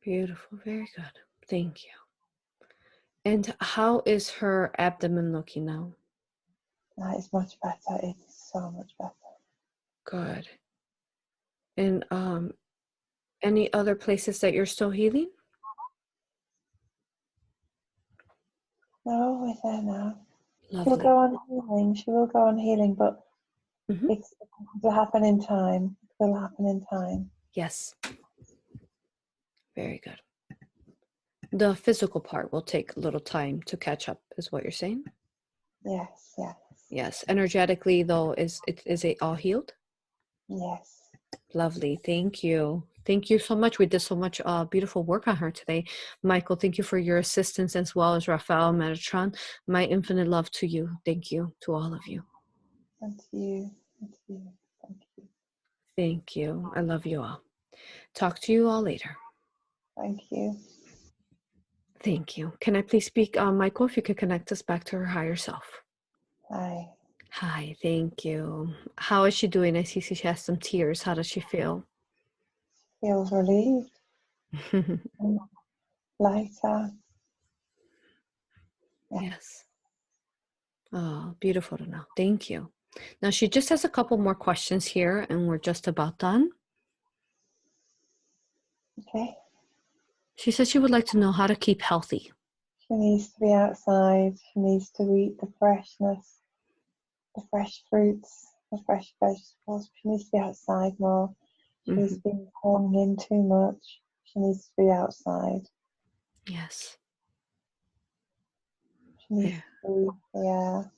Beautiful. Very good. Thank you. And how is her abdomen looking now? That is much better. It's so much better. Good. And any other places that you're still healing? No, we're there now. Lovely. She'll go on healing. She will go on healing, but Mm-hmm. it will happen in time. It will happen in time. Yes. Very good. The physical part will take a little time to catch up, is what you're saying? Yes, yes. Yes. Energetically, though, is it all healed? Yes. Lovely. Thank you. Thank you so much. We did so much beautiful work on her today. Michael, thank you for your assistance, as well as Raphael, Metatron. My infinite love to you. Thank you to all of you. And to you. And to you. Thank you. Thank you. I love you all. Talk to you all later. Thank you. Thank you. Can I please speak, Michael, if you could connect us back to her higher self? Hi. Hi, thank you. How is she doing? I see she has some tears. How does she feel? Feels relieved. Lighter. Yeah. Yes. Oh, beautiful to know. Thank you. Now, she just has a couple more questions here, and we're just about done. Okay. She says she would like to know how to keep healthy. She needs to be outside. She needs to eat the freshness, the fresh fruits, the fresh vegetables. She needs to be outside more. She's been honing in too much. She needs to be outside. Yes. She needs to breathe the air.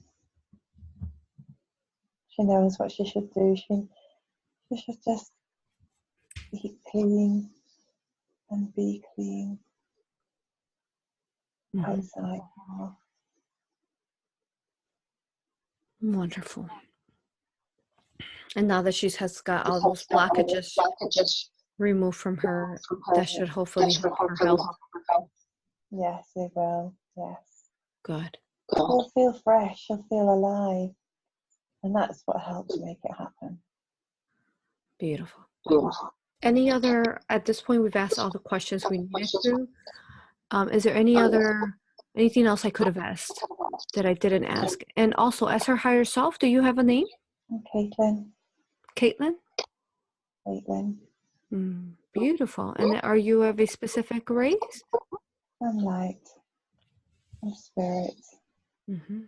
She knows what she should do. She should just eat clean and be clean outside more. Wonderful. And now that she has got all those blockages removed from her, that should hopefully help her health. Yes, it will. Yes. Good. She'll feel fresh. She'll feel alive. And that's what helps make it happen. Beautiful. Any other, at this point, we've asked all the questions we needed to. Is there anything else I could have asked that I didn't ask? And also, as her higher self, do you have a name? Caitlin. Caitlin? Caitlin. Beautiful. And are you of a specific race? I'm light. I'm spirit. Mm-hmm.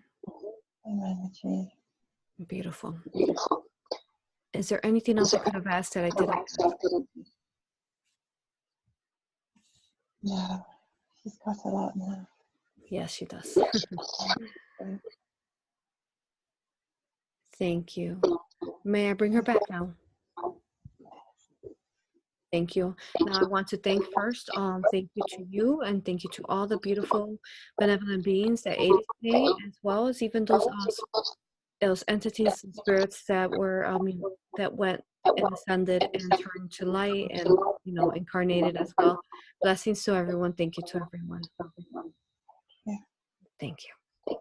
I'm energy. Beautiful. Is there anything else I could have asked that I didn't ask? No, she's got a lot now. Yes, she does. Thank you. May I bring her back now? Thank you. Now I want to thank first, thank you to you, and thank you to all the beautiful benevolent beings that aided today, as well as even those entities and spirits that were that went and ascended and turned to light and incarnated as well. Blessings to everyone. Thank you to everyone. Yeah. Thank you.